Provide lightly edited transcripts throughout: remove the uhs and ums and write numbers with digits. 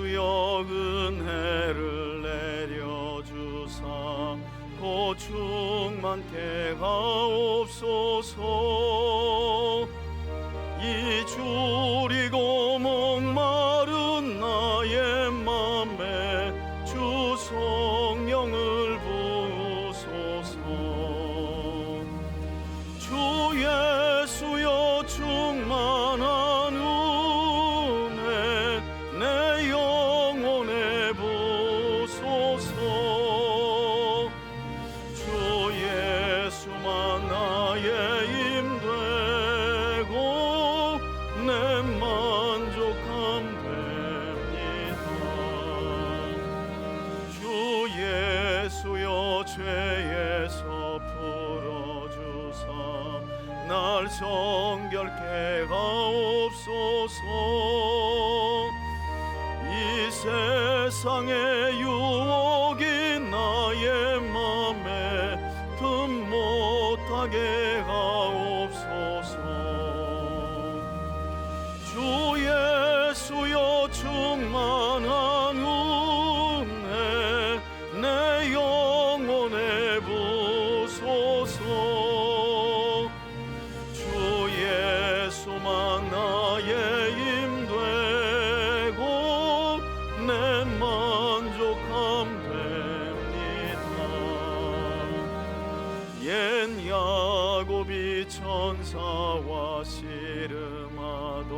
주여 은혜를 내려주사 곧 충만케 하옵소서. 이 줄이고 목마른 나의 맘에 주 성령을 부으소서. 주 예수여 충만한 은혜 내 영혼에 부소서. 주 예수만 나의 힘되고 내 만족함 됩니다. 주 예수여 죄에서 풀어주사 날 정결케 하옵소서. 이 세상의 유혹이 나의 맘에 틈 못하게 하옵소서. 주 예수여 충만한 은혜 내 영혼에 부소서. 주 예수만 나의 힘되고 내 만족함 됩니다. 옛 야곱이 천사와 씨름하던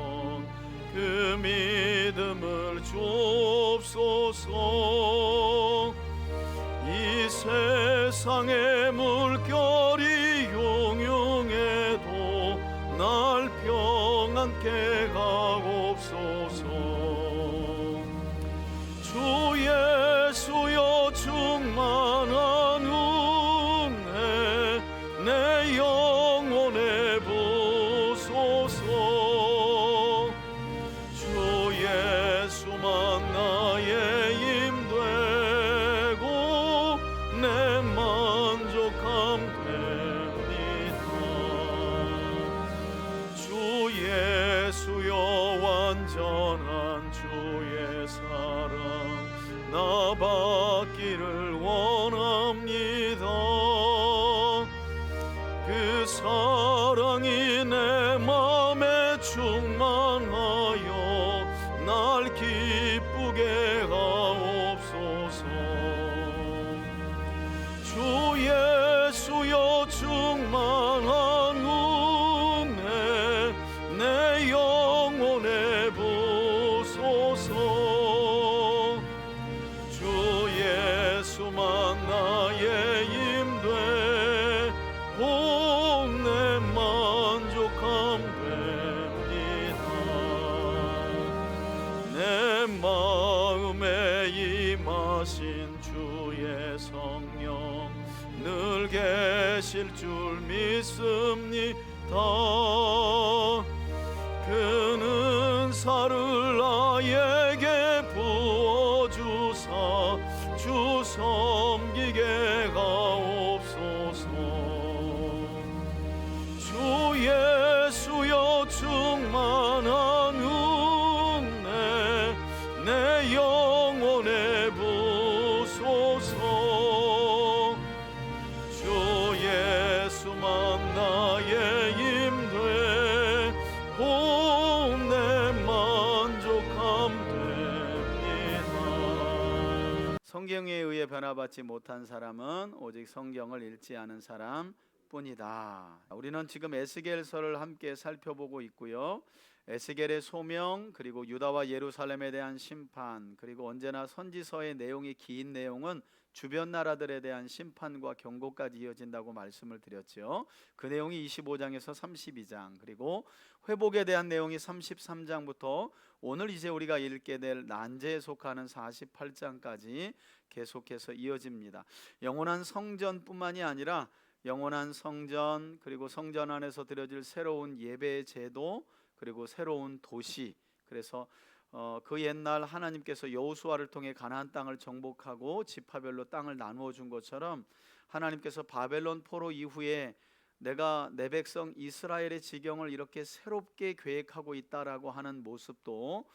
그 믿음을 주옵소서. 이 세상의 물결이 용용해도 날 평안케 하옵소서. 주 예수여 충만한 은혜 내 영혼에 부소서. 주 예수만 나의 힘되고 내 만족함 됩니다. 주 예수여 완전한 주의 사랑 나 받기를 원합니다. 그 사랑이 내 맘에 충만하여 날 기쁘게 하옵소서. 주 예수여 충만한 은혜 내 영혼에 부소서. 주 예수만 나의 힘되고 내 만족함 됩니다. 내 마음에 임하신 주의 성령 늘 계실 줄 믿습니다. 그는 은사를 나에게 부어주사 주 섬기게 하옵소서. 주 예수여 충만한 은혜 내 영혼에 부소서. 주 예수만 나의 힘되고 내 만족함 됩니다. 성경에 의해 변화받지 못한 사람은 오직 성경을 읽지 않은 사람 뿐이다. 우리는 지금 에스겔서를 함께 살펴보고 있고요. 에스겔의 소명, 그리고 유다와 예루살렘에 대한 심판, 그리고 언제나 선지서의 내용이 긴 내용은 주변 나라들에 대한 심판과 경고까지 이어진다고 말씀을 드렸죠. 그 내용이 25장에서 32장, 그리고 회복에 대한 내용이 33장부터 오늘 이제 우리가 읽게 될 난제에 속하는 48장까지 계속해서 이어집니다. 영원한 성전뿐만이 아니라 영원한 성전, 그리고 성전 안에서 드려질 새로운 예배의 제도, 그리고 새로운 도시. 그래서 그 옛날 하나님께서 여호수아를 통해 가나안 땅을 정복하고 지파별로 땅을 나누어 준 것처럼 하나님께서 바벨론 포로 이후에 내가 내 백성 이스라엘의 지경을 이렇게 새롭게 계획하고 있다라고 하는 모습도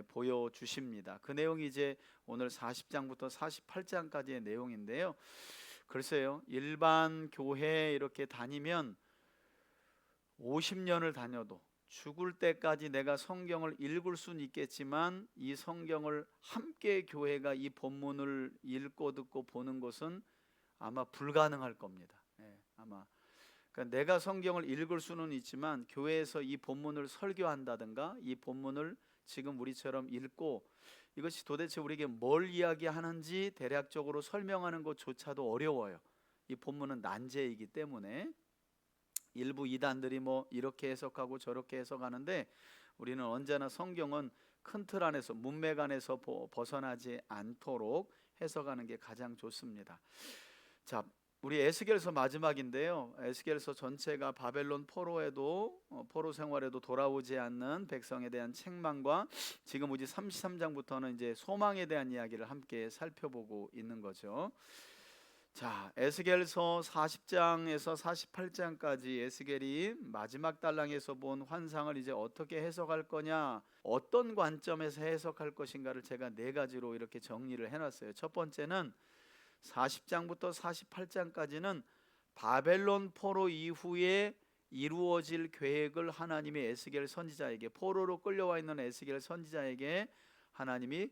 보여주십니다. 그 내용이 이제 오늘 40장부터 48장까지의 내용인데요. 글쎄요, 일반 교회 이렇게 다니면 50년을 다녀도 죽을 때까지 내가 성경을 읽을 수는 있겠지만 이 성경을 함께 교회가 이 본문을 읽고 듣고 보는 것은 아마 불가능할 겁니다. 아마 그러니까 내가 성경을 읽을 수는 있지만 교회에서 이 본문을 설교한다든가 이 본문을 지금 우리처럼 읽고 이것이 도대체 우리에게 뭘 이야기하는지 대략적으로 설명하는 것조차도 어려워요. 이 본문은 난제이기 때문에 일부 이단들이 뭐 이렇게 해석하고 저렇게 해석하는데 우리는 언제나 성경은 큰 틀 안에서 문맥 안에서 벗어나지 않도록 해석하는 게 가장 좋습니다. 자, 우리 에스겔서 마지막인데요. 에스겔서 전체가 바벨론 포로 생활에도 돌아오지 않는 백성에 대한 책망과 지금 우리 33장부터는 이제 소망에 대한 이야기를 함께 살펴보고 있는 거죠. 자, 에스겔서 40장에서 48장까지 에스겔이 마지막 달랑에서 본 환상을 이제 어떻게 해석할 거냐, 어떤 관점에서 해석할 것인가를 제가 네 가지로 이렇게 정리를 해놨어요. 첫 번째는 40장부터 48장까지는 바벨론 포로 이후에 이루어질 계획을 하나님이 에스겔 선지자에게, 포로로 끌려와 있는 에스겔 선지자에게 하나님이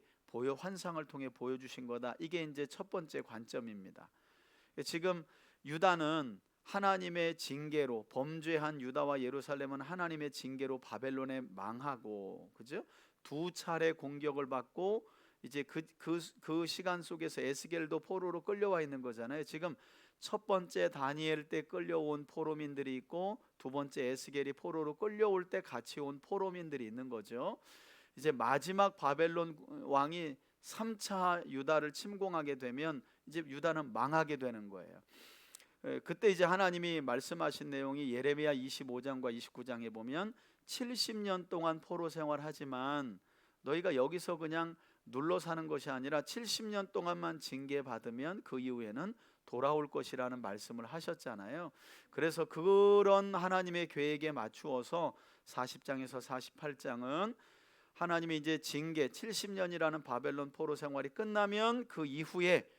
환상을 통해 보여주신 거다. 이게 이제 첫 번째 관점입니다. 지금 유다는 하나님의 징계로, 범죄한 유다와 예루살렘은 하나님의 징계로 바벨론에 망하고, 그죠? 두 차례 공격을 받고 이제 그 시간 속에서 에스겔도 포로로 끌려와 있는 거잖아요. 지금 첫 번째 다니엘 때 끌려온 포로민들이 있고 두 번째 에스겔이 포로로 끌려올 때 같이 온 포로민들이 있는 거죠. 이제 마지막 바벨론 왕이 3차 유다를 침공하게 되면 이제 유다는 망하게 되는 거예요. 그때 이제 하나님이 말씀하신 내용이 예레미야 25장과 29장에 보면 70년 동안 포로 생활하지만 너희가 여기서 그냥 눌러 사는 것이 아니라 70년 동안만 징계받으면 그 이후에는 돌아올 것이라는 말씀을 하셨잖아요. 그래서 그런 하나님의 계획에 맞추어서 40장에서 48장은 하나님이 이제 징계 70년이라는 바벨론 포로 생활이 끝나면 그 이후에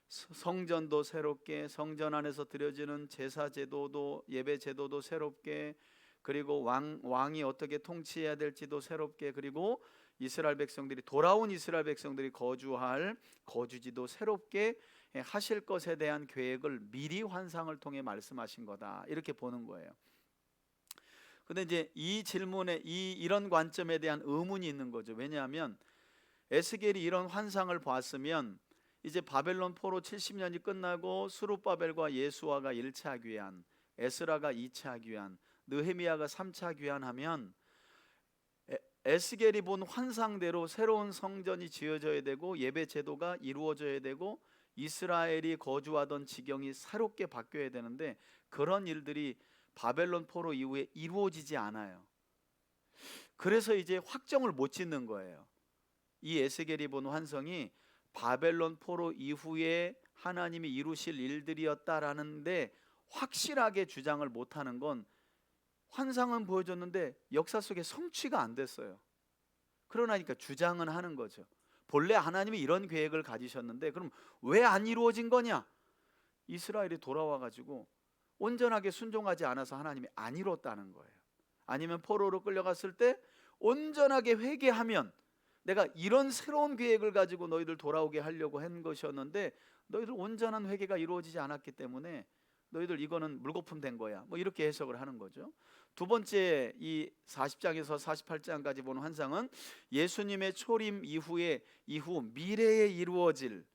성전도 새롭게, 성전 안에서 드려지는 제사 제도도, 예배 제도도 새롭게, 그리고 왕이 어떻게 통치해야 될지도 새롭게, 그리고 이스라엘 백성들이, 돌아온 이스라엘 백성들이 거주할 거주지도 새롭게 하실 것에 대한 계획을 미리 환상을 통해 말씀하신 거다, 이렇게 보는 거예요. 근데 이제 이 질문에 이런 관점에 대한 의문이 있는 거죠. 왜냐하면 에스겔이 이런 환상을 봤으면 이제 바벨론 포로 70년이 끝나고 스룹바벨과 예수아가 1차 귀환, 에스라가 2차 귀환, 느헤미야가 3차 귀환하면 에스겔이 본 환상대로 새로운 성전이 지어져야 되고 예배 제도가 이루어져야 되고 이스라엘이 거주하던 지경이 새롭게 바뀌어야 되는데 그런 일들이 바벨론 포로 이후에 이루어지지 않아요. 그래서 이제 확정을 못 짓는 거예요. 이 에스겔이 본 환상이 바벨론 포로 이후에 하나님이 이루실 일들이었다라는데 확실하게 주장을 못하는 건, 환상은 보여줬는데 역사 속에 성취가 안 됐어요. 그러나니까 주장은 하는 거죠. 본래 하나님이 이런 계획을 가지셨는데 그럼 왜 안 이루어진 거냐? 이스라엘이 돌아와 가지고 온전하게 순종하지 않아서 하나님이 안 이뤘다는 거예요. 아니면 포로로 끌려갔을 때 온전하게 회개하면 내가 이런 새로운 계획을 가지고 너희들 돌아오게 하려고 한 것이었는데 너희들 온전한 회개가 이루어지지 않았기 때문에 너희들 이거는 물거품 된 거야, 뭐 이렇게 해석을 하는 거죠. 두 번째, 이 40장에서 48장까지 보는 환상은 예수님의 초림 이후 미래에 이루어질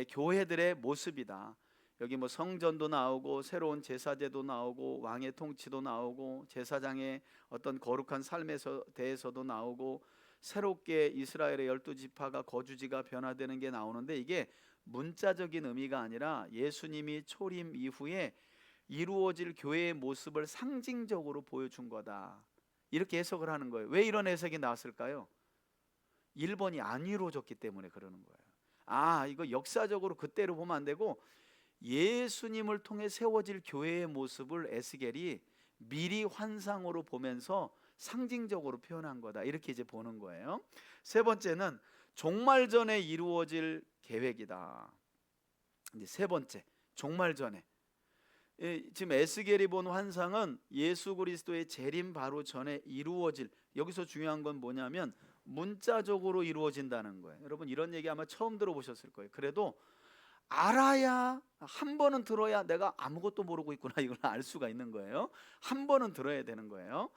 교회들의 모습이다. 여기 뭐 성전도 나오고 새로운 제사제도 나오고 왕의 통치도 나오고 제사장의 어떤 거룩한 삶에 대해서도 나오고 새롭게 이스라엘의 12지파가 거주지가 변화되는 게 나오는데 이게 문자적인 의미가 아니라 예수님이 초림 이후에 이루어질 교회의 모습을 상징적으로 보여준 거다, 이렇게 해석을 하는 거예요. 왜 이런 해석이 나왔을까요? 1번이 안 이루어졌기 때문에 그러는 거예요. 이거 역사적으로 그때로 보면 안 되고 예수님을 통해 세워질 교회의 모습을 에스겔이 미리 환상으로 보면서 상징적으로 표현한 거다, 이렇게 이제 보는 거예요. 세 번째는 종말 전에 이루어질 계획이다. 이제 세 번째, 종말 전에. 지금 에스겔이 본 환상은 예수 그리스도의 재림 바로 전에 이루어질, 여기서 중요한 건 뭐냐면 문자적으로 이루어진다는 거예요. 여러분 이런 얘기 아마 처음 들어보셨을 거예요. 그래도 알아야, 한 번은 들어야 내가 아무것도 모르고 있구나 이걸 알 수가 있는 거예요. 한 번은 들어야 되는 거예요.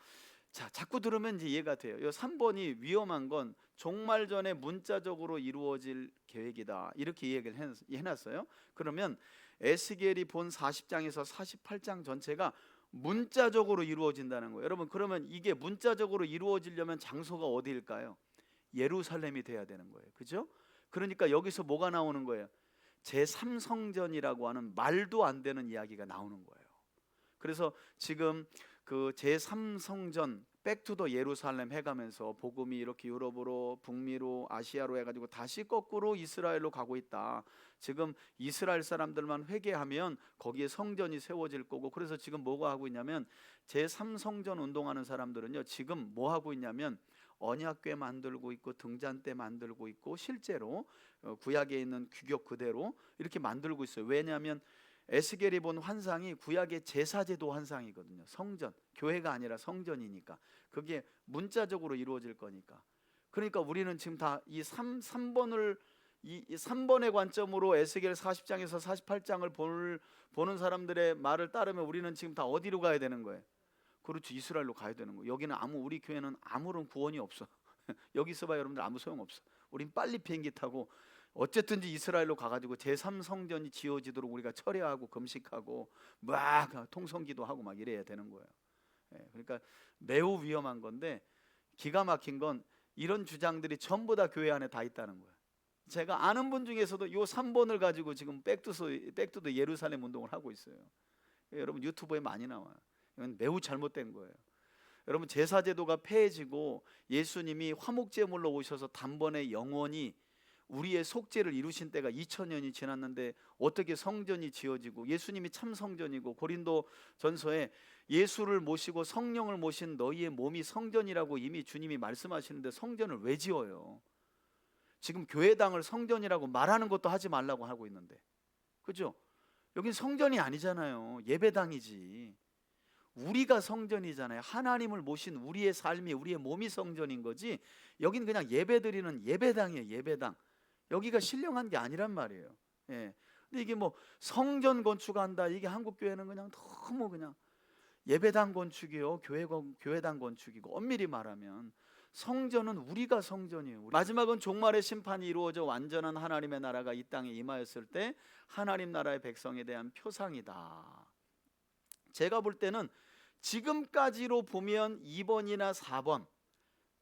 자, 자꾸 들으면 이제 이해가 돼요. 이 3번이 위험한 건 종말 전에 문자적으로 이루어질 계획이다, 이렇게 얘기를 해놨어요. 그러면 에스겔이 본 40장에서 48장 전체가 문자적으로 이루어진다는 거예요. 여러분 그러면 이게 문자적으로 이루어지려면 장소가 어디일까요? 예루살렘이 돼야 되는 거예요. 그죠? 그러니까 여기서 뭐가 나오는 거예요? 제3성전이라고 하는 말도 안 되는 이야기가 나오는 거예요. 그래서 지금 그 제3성전 백투더 예루살렘 해가면서 복음이 이렇게 유럽으로, 북미로, 아시아로 해가지고 다시 거꾸로 이스라엘로 가고 있다. 지금 이스라엘 사람들만 회개하면 거기에 성전이 세워질 거고, 그래서 지금 뭐가 하고 있냐면 제3성전 운동하는 사람들은요, 지금 뭐 하고 있냐면 언약궤 만들고 있고 등잔대 만들고 있고, 실제로 구약에 있는 규격 그대로 이렇게 만들고 있어요. 왜냐하면 에스겔이 본 환상이 구약의 제사제도 환상이거든요. 성전, 교회가 아니라 성전이니까 그게 문자적으로 이루어질 거니까. 그러니까 우리는 지금 다 이 3번을 이 3번의 관점으로 에스겔 40장에서 48장을 보는 사람들의 말을 따르면 우리는 지금 다 어디로 가야 되는 거예요? 그렇죠, 이스라엘로 가야 되는 거예요. 여기는 우리 교회는 아무런 구원이 없어. 여기 있어봐 여러분들 아무 소용없어. 우린 빨리 비행기 타고 어쨌든지 이스라엘로 가가지고 제3성전이 지어지도록 우리가 철회하고 금식하고 막 통성기도 하고 막 이래야 되는 거예요. 그러니까 매우 위험한 건데, 기가 막힌 건 이런 주장들이 전부 다 교회 안에 다 있다는 거예요. 제가 아는 분 중에서도 요 3번을 가지고 지금 백투더 예루살렘 운동을 하고 있어요. 여러분 유튜브에 많이 나와요. 이건 매우 잘못된 거예요. 여러분 제사제도가 폐해지고 예수님이 화목제물로 오셔서 단번에 영원히 우리의 속죄를 이루신 때가 2000년이 지났는데 어떻게 성전이 지어지고, 예수님이 참 성전이고 고린도 전서에 예수를 모시고 성령을 모신 너희의 몸이 성전이라고 이미 주님이 말씀하시는데 성전을 왜 지어요? 지금 교회당을 성전이라고 말하는 것도 하지 말라고 하고 있는데, 그죠? 여긴 성전이 아니잖아요. 예배당이지. 우리가 성전이잖아요. 하나님을 모신 우리의 삶이, 우리의 몸이 성전인 거지, 여긴 그냥 예배드리는 예배당이에요. 예배당. 여기가 신령한 게 아니란 말이에요. 근데 이게 뭐 성전 건축한다, 이게 한국 교회는 그냥 너무 그냥 예배당 건축이요, 교회당 건축이고, 엄밀히 말하면 성전은 우리가 성전이에요. 마지막은 종말의 심판이 이루어져 완전한 하나님의 나라가 이 땅에 임하였을 때 하나님 나라의 백성에 대한 표상이다. 제가 볼 때는 지금까지로 보면 2번이나 4번,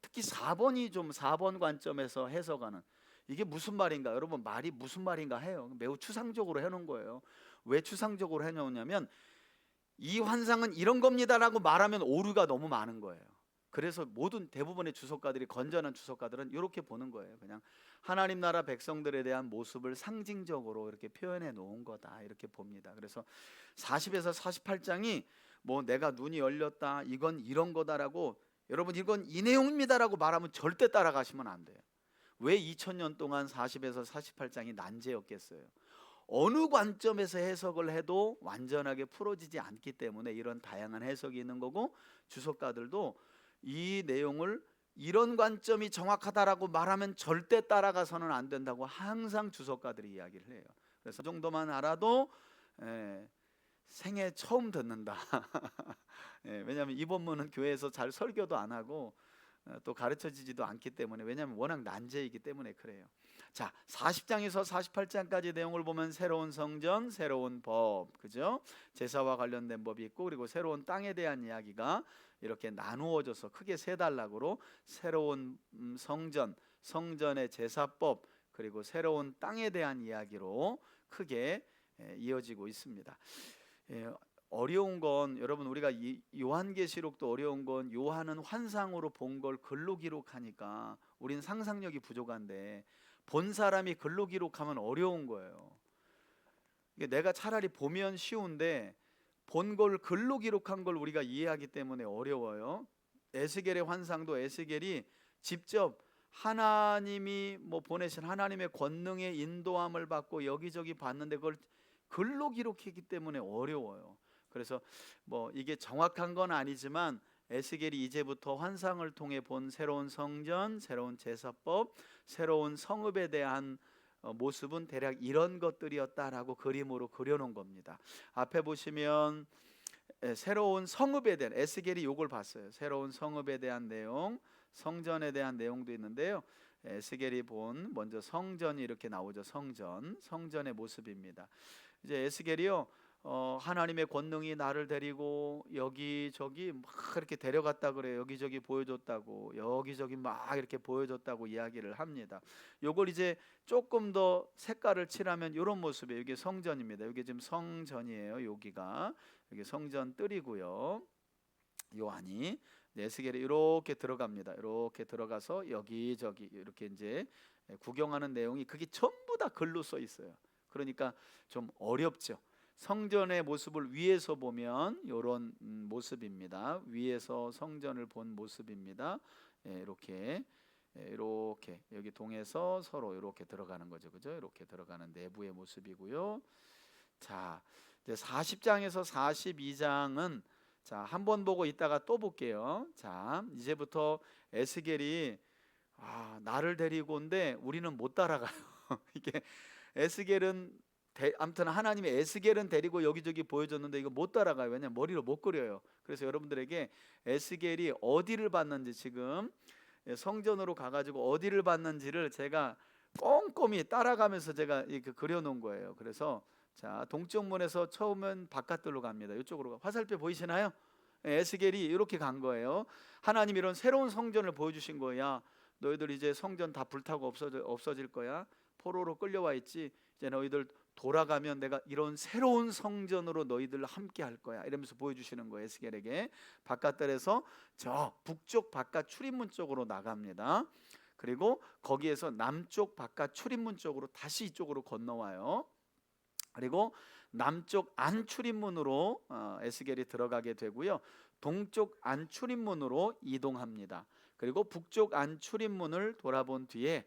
특히 4번이 좀 4번 관점에서 해석하는, 이게 무슨 말인가? 여러분 말이 무슨 말인가 해요. 매우 추상적으로 해놓은 거예요. 왜 추상적으로 해놓냐면 이 환상은 이런 겁니다라고 말하면 오류가 너무 많은 거예요. 그래서 대부분의 주석가들이, 건전한 주석가들은 이렇게 보는 거예요. 그냥 하나님 나라 백성들에 대한 모습을 상징적으로 이렇게 표현해 놓은 거다, 이렇게 봅니다. 그래서 40에서 48장이 뭐 내가 눈이 열렸다, 이건 이런 거다라고, 여러분 이건 이 내용입니다라고 말하면 절대 따라가시면 안 돼요. 왜 2000년 동안 40에서 48장이 난제였겠어요? 어느 관점에서 해석을 해도 완전하게 풀어지지 않기 때문에 이런 다양한 해석이 있는 거고, 주석가들도 이 내용을 이런 관점이 정확하다라고 말하면 절대 따라가서는 안 된다고 항상 주석가들이 이야기를 해요. 그래서 그 정도만 알아도 생애 처음 듣는다. 왜냐하면 이 본문은 교회에서 잘 설교도 안 하고 또 가르쳐지지도 않기 때문에, 왜냐하면 워낙 난제이기 때문에 그래요. 자, 40장에서 48장까지 내용을 보면 새로운 성전, 새로운 법, 그죠? 제사와 관련된 법이 있고, 그리고 새로운 땅에 대한 이야기가 이렇게 나누어져서 크게 세 단락으로 새로운 성전, 성전의 제사법, 그리고 새로운 땅에 대한 이야기로 크게 이어지고 있습니다. 어려운 건, 여러분 우리가 요한계시록도 어려운 건 요한은 환상으로 본 걸 글로 기록하니까 우린 상상력이 부족한데, 본 사람이 글로 기록하면 어려운 거예요. 내가 차라리 보면 쉬운데 본 걸 글로 기록한 걸 우리가 이해하기 때문에 어려워요. 에스겔의 환상도 에스겔이 직접 하나님이 보내신 하나님의 권능의 인도함을 받고 여기저기 봤는데 그걸 글로 기록했기 때문에 어려워요. 그래서 이게 정확한 건 아니지만 에스겔이 이제부터 환상을 통해 본 새로운 성전, 새로운 제사법, 새로운 성읍에 대한 모습은 대략 이런 것들이었다라고 그림으로 그려놓은 겁니다. 앞에 보시면 새로운 성읍에 대한, 에스겔이 요걸 봤어요. 새로운 성읍에 대한 내용, 성전에 대한 내용도 있는데요. 에스겔이 본 먼저 성전이 이렇게 나오죠. 성전의 모습입니다. 이제 에스겔이요, 하나님의 권능이 나를 데리고 여기저기 막 이렇게 데려갔다 그래요. 여기저기 보여줬다고, 여기저기 막 이렇게 보여줬다고 이야기를 합니다. 요걸 이제 조금 더 색깔을 칠하면 이런 모습이에요. 이게 성전입니다. 이게 지금 성전이에요. 여기가 여기 성전 뜰이고요. 요 안이 에스겔이 이렇게 들어갑니다. 이렇게 들어가서 여기저기 이렇게 이제 구경하는 내용이 그게 전부 다 글로 써 있어요. 그러니까 좀 어렵죠. 성전의 모습을 위에서 보면 이런 모습입니다. 위에서 성전을 본 모습입니다. 이렇게 여기 동에서 서로 이렇게 들어가는 거죠, 그죠? 이렇게 들어가는 내부의 모습이고요. 자, 이제 40장에서 42장은 자, 한번 보고 있다가 또 볼게요. 자, 이제부터 에스겔이 나를 데리고 온데 우리는 못 따라가요. 이게 에스겔은 아무튼 하나님이 에스겔은 데리고 여기저기 보여줬는데 이거 못 따라가요. 왜냐면 머리로 못 그려요. 그래서 여러분들에게 에스겔이 어디를 봤는지, 지금 성전으로 가가지고 어디를 봤는지를 제가 꼼꼼히 따라가면서 제가 이렇게 그려놓은 거예요. 그래서 자, 동쪽 문에서 처음은 바깥들로 갑니다. 이쪽으로 화살표 보이시나요? 에스겔이 이렇게 간 거예요. 하나님이 이런 새로운 성전을 보여주신 거야. 너희들 이제 성전 다 불타고 없어질 거야. 포로로 끌려와 있지. 이제 너희들 돌아가면 내가 이런 새로운 성전으로 너희들 함께 할 거야. 이러면서 보여주시는 거예요. 에스겔에게. 바깥들에서 저 북쪽 바깥 출입문 쪽으로 나갑니다. 그리고 거기에서 남쪽 바깥 출입문 쪽으로 다시 이쪽으로 건너와요. 그리고 남쪽 안 출입문으로 에스겔이 들어가게 되고요. 동쪽 안 출입문으로 이동합니다. 그리고 북쪽 안 출입문을 돌아본 뒤에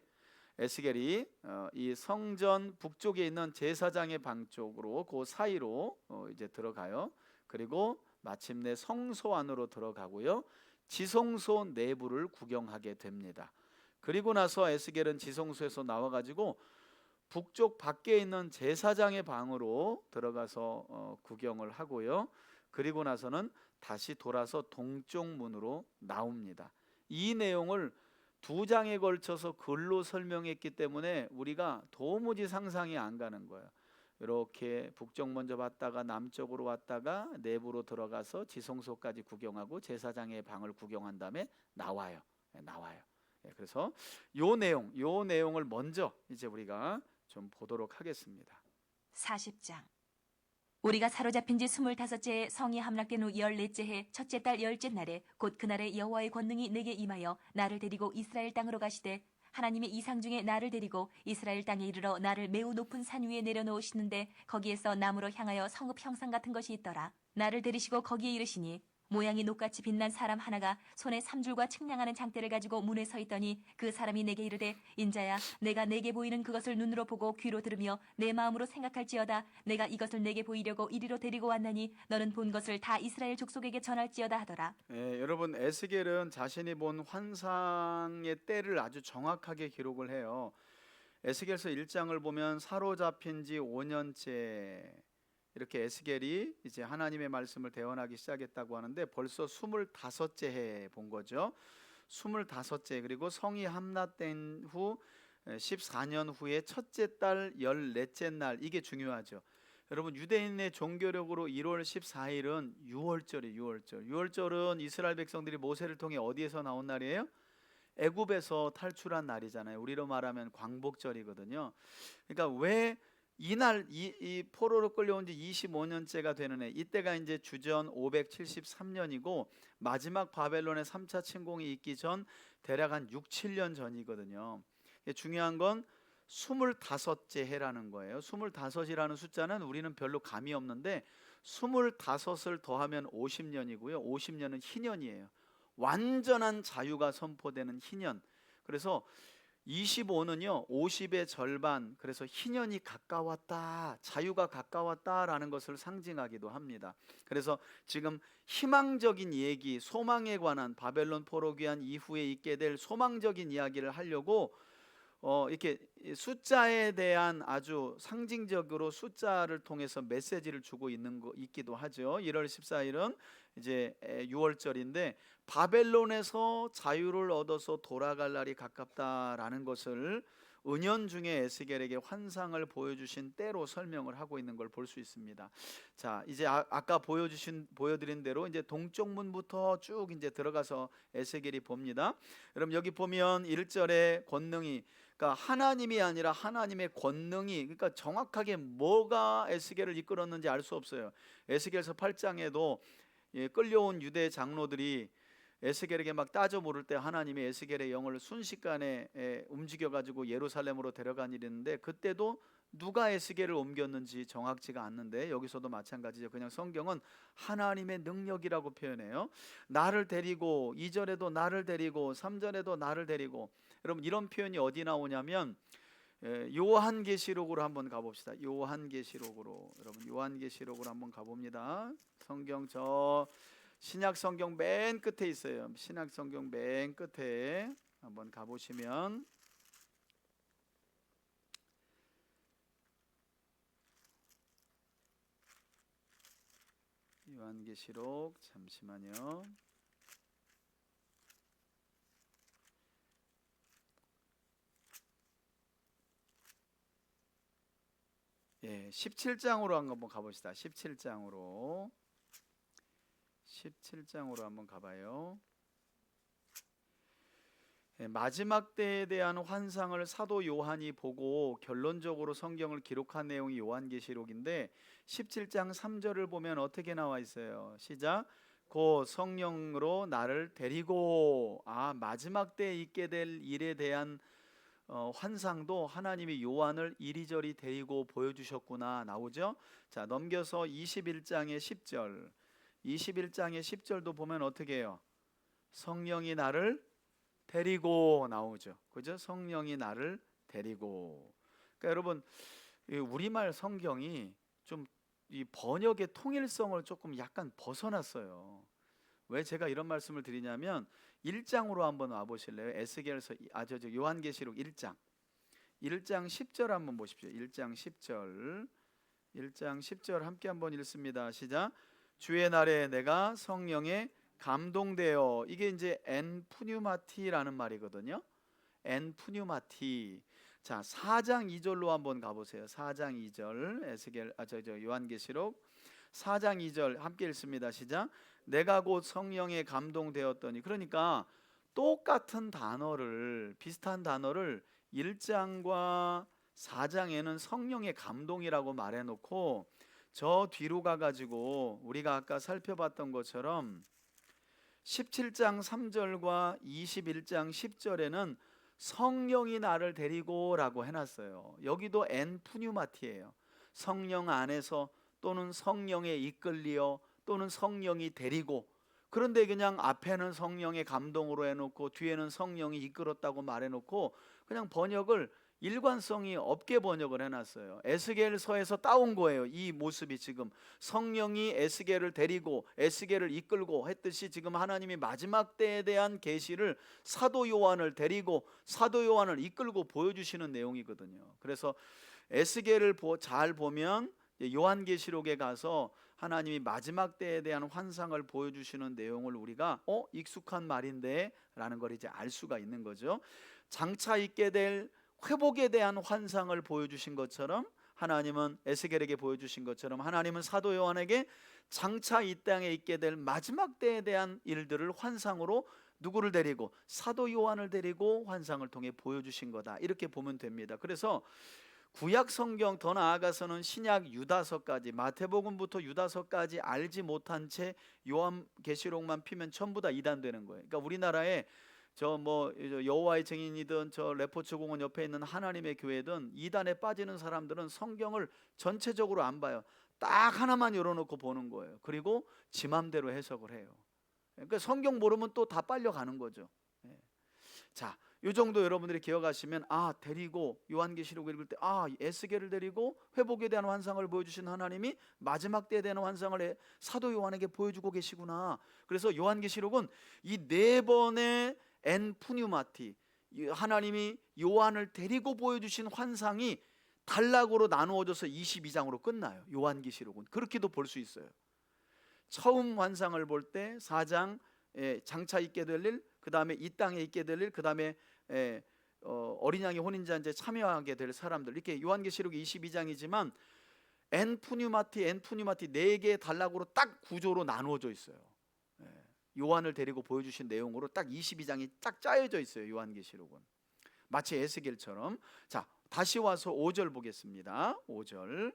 에스겔이 이 성전 북쪽에 있는 제사장의 방 쪽으로 그 사이로 이제 들어가요. 그리고 마침내 성소 안으로 들어가고요. 지성소 내부를 구경하게 됩니다. 그리고 나서 에스겔은 지성소에서 나와가지고 북쪽 밖에 있는 제사장의 방으로 들어가서 구경을 하고요. 그리고 나서는 다시 돌아서 동쪽 문으로 나옵니다. 이 내용을 2장에 걸쳐서 글로 설명했기 때문에 우리가 도무지 상상이 안 가는 거예요. 이렇게 북쪽 먼저 봤다가 남쪽으로 왔다가 내부로 들어가서 지성소까지 구경하고 제사장의 방을 구경한 다음에 나와요. 그래서 요 내용을 먼저 이제 우리가 좀 보도록 하겠습니다. 40장. 우리가 사로잡힌 지 25째에 성이 함락된 후 14째 해 첫째 달 10째 날에 곧 그날에 여호와의 권능이 내게 임하여 나를 데리고 이스라엘 땅으로 가시되 하나님의 이상 중에 나를 데리고 이스라엘 땅에 이르러 나를 매우 높은 산 위에 내려놓으시는데 거기에서 나무로 향하여 성읍 형상 같은 것이 있더라. 나를 데리시고 거기에 이르시니 모양이 녹같이 빛난 사람 하나가 손에 삼줄과 측량하는 장대를 가지고 문에 서 있더니 그 사람이 내게 이르되 인자야 내가 내게 보이는 그것을 눈으로 보고 귀로 들으며 내 마음으로 생각할지어다 내가 이것을 내게 보이려고 이리로 데리고 왔나니 너는 본 것을 다 이스라엘 족속에게 전할지어다 하더라. 여러분, 에스겔은 자신이 본 환상의 때를 아주 정확하게 기록을 해요. 에스겔서 1장을 보면 사로잡힌 지 5년째 이렇게 에스겔이 이제 하나님의 말씀을 대언하기 시작했다고 하는데 벌써 25째 해 본 거죠. 25째. 그리고 성이 함락된 후 14년 후에 첫째 달 14째 날, 이게 중요하죠. 여러분, 유대인의 종교력으로 1월 14일은 유월절이에요. 유월절은 이스라엘 백성들이 모세를 통해 어디에서 나온 날이에요? 애굽에서 탈출한 날이잖아요. 우리로 말하면 광복절이거든요. 그러니까 왜 이날 이 포로로 끌려온 지 25년째가 되는 해, 이때가 이제 주전 573년이고 마지막 바벨론의 3차 침공이 있기 전 대략 한 6, 7년 전이거든요. 중요한 건 25째 해라는 거예요. 25이라는 숫자는 우리는 별로 감이 없는데 25을 더하면 50년이고요. 50년은 희년이에요. 완전한 자유가 선포되는 희년. 그래서 25는요 50의 절반, 그래서 희년이 가까웠다, 자유가 가까웠다라는 것을 상징하기도 합니다. 그래서 지금 희망적인 얘기, 소망에 관한, 바벨론 포로 귀환 이후에 있게 될 소망적인 이야기를 하려고 이렇게 숫자에 대한 아주 상징적으로 숫자를 통해서 메시지를 주고 있기도 하죠. 1월 14일은 이제 6월절인데 바벨론에서 자유를 얻어서 돌아갈 날이 가깝다라는 것을 은연중에 에스겔에게 환상을 보여주신 때로 설명을 하고 있는 걸 볼 수 있습니다. 자, 이제 아까 보여드린 대로 이제 동쪽 문부터 쭉 이제 들어가서 에스겔이 봅니다. 여러분 여기 보면 1절에 권능이, 그러니까 하나님이 아니라 하나님의 권능이, 그러니까 정확하게 뭐가 에스겔을 이끌었는지 알 수 없어요. 에스겔서 8장에도 끌려온 유대 장로들이 에스겔에게 막 따져 물을 때 하나님이 에스겔의 영을 순식간에 움직여 가지고 예루살렘으로 데려간 일이 있는데, 그때도 누가 에스겔을 옮겼는지 정확치가 않는데 여기서도 마찬가지죠. 그냥 성경은 하나님의 능력이라고 표현해요. 나를 데리고, 2절에도 나를 데리고, 3절에도 나를 데리고. 여러분 이런 표현이 어디 나오냐면 요한계시록으로 한번 가봅시다. 요한계시록으로, 여러분 요한계시록으로 한번 가봅니다. 성경 저 신약 성경 맨 끝에 있어요. 신약 성경 맨 끝에 한번 가보시면 요한계시록, 잠시만요. 예, 17장으로 한번 가봅시다. 17장으로 한번 가봐요. 마지막 때에 대한 환상을 사도 요한이 보고 결론적으로 성경을 기록한 내용이 요한계시록인데 17장 3절을 보면 어떻게 나와 있어요? 시작. 곧 성령으로 나를 데리고, 마지막 때에 있게 될 일에 대한 환상도 하나님이 요한을 이리저리 데리고 보여주셨구나 나오죠. 자, 넘겨서 21장의 10절, 21장의 10절도 보면 어떻게 해요? 성령이 나를 데리고 나오죠. 그죠? 성령이 나를 데리고. 그러니까 여러분 우리말 성경이 좀 이 번역의 통일성을 조금 약간 벗어났어요. 왜 제가 이런 말씀을 드리냐면 1장으로 한번 와보실래요? 에스겔서 요한계시록 1장 10절 한번 보십시오. 1장 10절 함께 한번 읽습니다. 시작. 주의 날에 내가 성령에 감동되어, 이게 이제 엔푸뉴마티라는 말이거든요. 엔푸뉴마티. 자, 4장 2절로 한번 가보세요. 4장 2절 요한계시록 4장 2절 함께 읽습니다. 시작. 내가 곧 성령에 감동되었더니, 그러니까 똑같은 단어를, 비슷한 단어를 1장과 4장에는 성령의 감동이라고 말해놓고 저 뒤로 가가지고 우리가 아까 살펴봤던 것처럼 17장 3절과 21장 10절에는 성령이 나를 데리고 라고 해놨어요. 여기도 엔푸뉴마티예요. 성령 안에서, 또는 성령에 이끌리어, 또는 성령이 데리고. 그런데 그냥 앞에는 성령의 감동으로 해놓고 뒤에는 성령이 이끌었다고 말해놓고 그냥 번역을 일관성이 없게 번역을 해놨어요. 에스겔서에서 따온 거예요. 이 모습이 지금 성령이 에스겔을 데리고 에스겔을 이끌고 했듯이 지금 하나님이 마지막 때에 대한 계시를 사도 요한을 데리고 사도 요한을 이끌고 보여주시는 내용이거든요. 그래서 에스겔을 잘 보면 요한계시록에 가서 하나님이 마지막 때에 대한 환상을 보여주시는 내용을 우리가 익숙한 말인데 라는 걸 이제 알 수가 있는 거죠. 장차 있게 될 회복에 대한 환상을 보여주신 것처럼, 하나님은 에스겔에게 보여주신 것처럼 하나님은 사도 요한에게 장차 이 땅에 있게 될 마지막 때에 대한 일들을 환상으로 누구를 데리고, 사도 요한을 데리고 환상을 통해 보여주신 거다, 이렇게 보면 됩니다. 그래서 구약 성경, 더 나아가서는 신약 유다서까지, 마태복음부터 유다서까지 알지 못한 채 요한계시록만 피면 전부 다 이단되는 거예요. 그러니까 우리나라에 저 여호와의 증인이든 저 레포츠 공원 옆에 있는 하나님의 교회든 이단에 빠지는 사람들은 성경을 전체적으로 안 봐요. 딱 하나만 열어놓고 보는 거예요. 그리고 지 맘대로 해석을 해요. 그러니까 성경 모르면 또 다 빨려가는 거죠. 예. 자, 요 정도 여러분들이 기억하시면 데리고 요한계시록 읽을 때 에스겔을 데리고 회복에 대한 환상을 보여주신 하나님이 마지막 때에 대한 환상을 사도 요한에게 보여주고 계시구나. 그래서 요한계시록은 이 네 번의 엔푸뉴마티, 하나님이 요한을 데리고 보여주신 환상이 단락으로 나누어져서 22장으로 끝나요. 요한계시록은 그렇게도 볼 수 있어요. 처음 환상을 볼 때 4장 장차 있게 될 일, 그 다음에 이 땅에 있게 될 일, 그 다음에 어린 양의 혼인잔치에 참여하게 될 사람들, 이렇게 요한계시록이 22장이지만 엔푸뉴마티 4개의 단락으로 딱 구조로 나누어져 있어요. 요한을 데리고 보여주신 내용으로 딱 22장이 딱 짜여져 있어요. 요한계시록은 마치 에스겔처럼. 자, 다시 와서 5절 보겠습니다. 5절.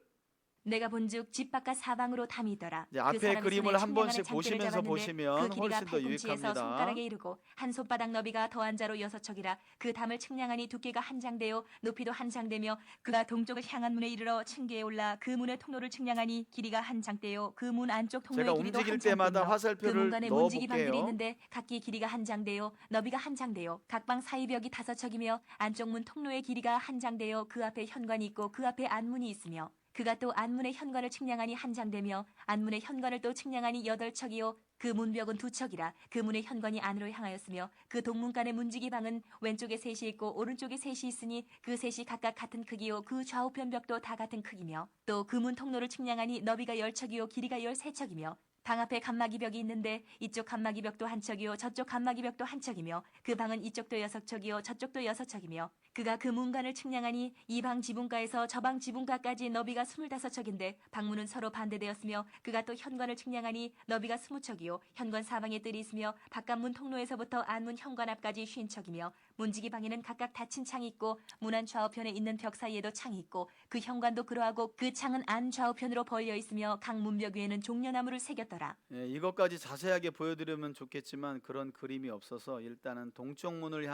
내가 본즉 집 바깥 사방으로 담이더라. 이제 앞에 사람의 그림을 손에 한 번씩 청량한 보시면서 잔대를 보시면 잡았는데 그 길이가 훨씬 더 팔꿈치에서 유익합니다. 손가락에 이르고 한 손바닥 너비가 더한 자로 6척이라. 그 담을 측량하니 두께가 한 장되요 높이도 한 장되며 그가 동쪽을 향한 문에 이르러 층계에 올라 그 문의 통로를 측량하니 길이가 한 장되요 그 문 안쪽 통로의 제가 길이도 움직일 한 때마다 장되며 그 화살표를 문간에 문지기 방들이 넣어볼게요. 있는데 각기 길이가 한 장되요 너비가 한 장되요 각 방 사이 벽이 5척이며 안쪽 문 통로의 길이가 한 장되요 그 앞에 현관이 있고 그 앞에 안문이 있으며 그가 또 안문의 현관을 측량하니 한 장되며 안문의 현관을 또 측량하니 8척이요 그 문벽은 2척이라. 그 문의 현관이 안으로 향하였으며 그 동문간의 문지기 방은 왼쪽에 셋이 있고 오른쪽에 셋이 있으니 그 셋이 각각 같은 크기요 그 좌우편 벽도 다 같은 크기며 또 그 문 통로를 측량하니 너비가 10척이요 길이가 13척이며 방 앞에 칸막이 벽이 있는데 이쪽 칸막이 벽도 한 척이요 저쪽 칸막이 벽도 한 척이며 그 방은 이쪽도 6척이요 저쪽도 6척이며 그가 그 문간을 측량하니 이 방 지붕가에서 저 방 지붕가까지 너비가 25척인데 방문은 서로 반대되었으며 그가 또 현관을 측량하니 너비가 20척이요 현관 사방에 뜰이 있으며 바깥문 통로에서부터 안문 현관 앞까지 50척이며 문지기 방에는 각각 닫힌 창이 있고 문 안 좌우편에 있는 벽 사이에도 창이 있고 그 현관도 그러하고 그 창은 안 좌우편으로 벌려 있으며 각 문벽 위에는 종려나무를 새겼더라. 이것까지 자세하게 보여드리면 좋겠지만 그런 그림이 없어서 일단은 동쪽문으로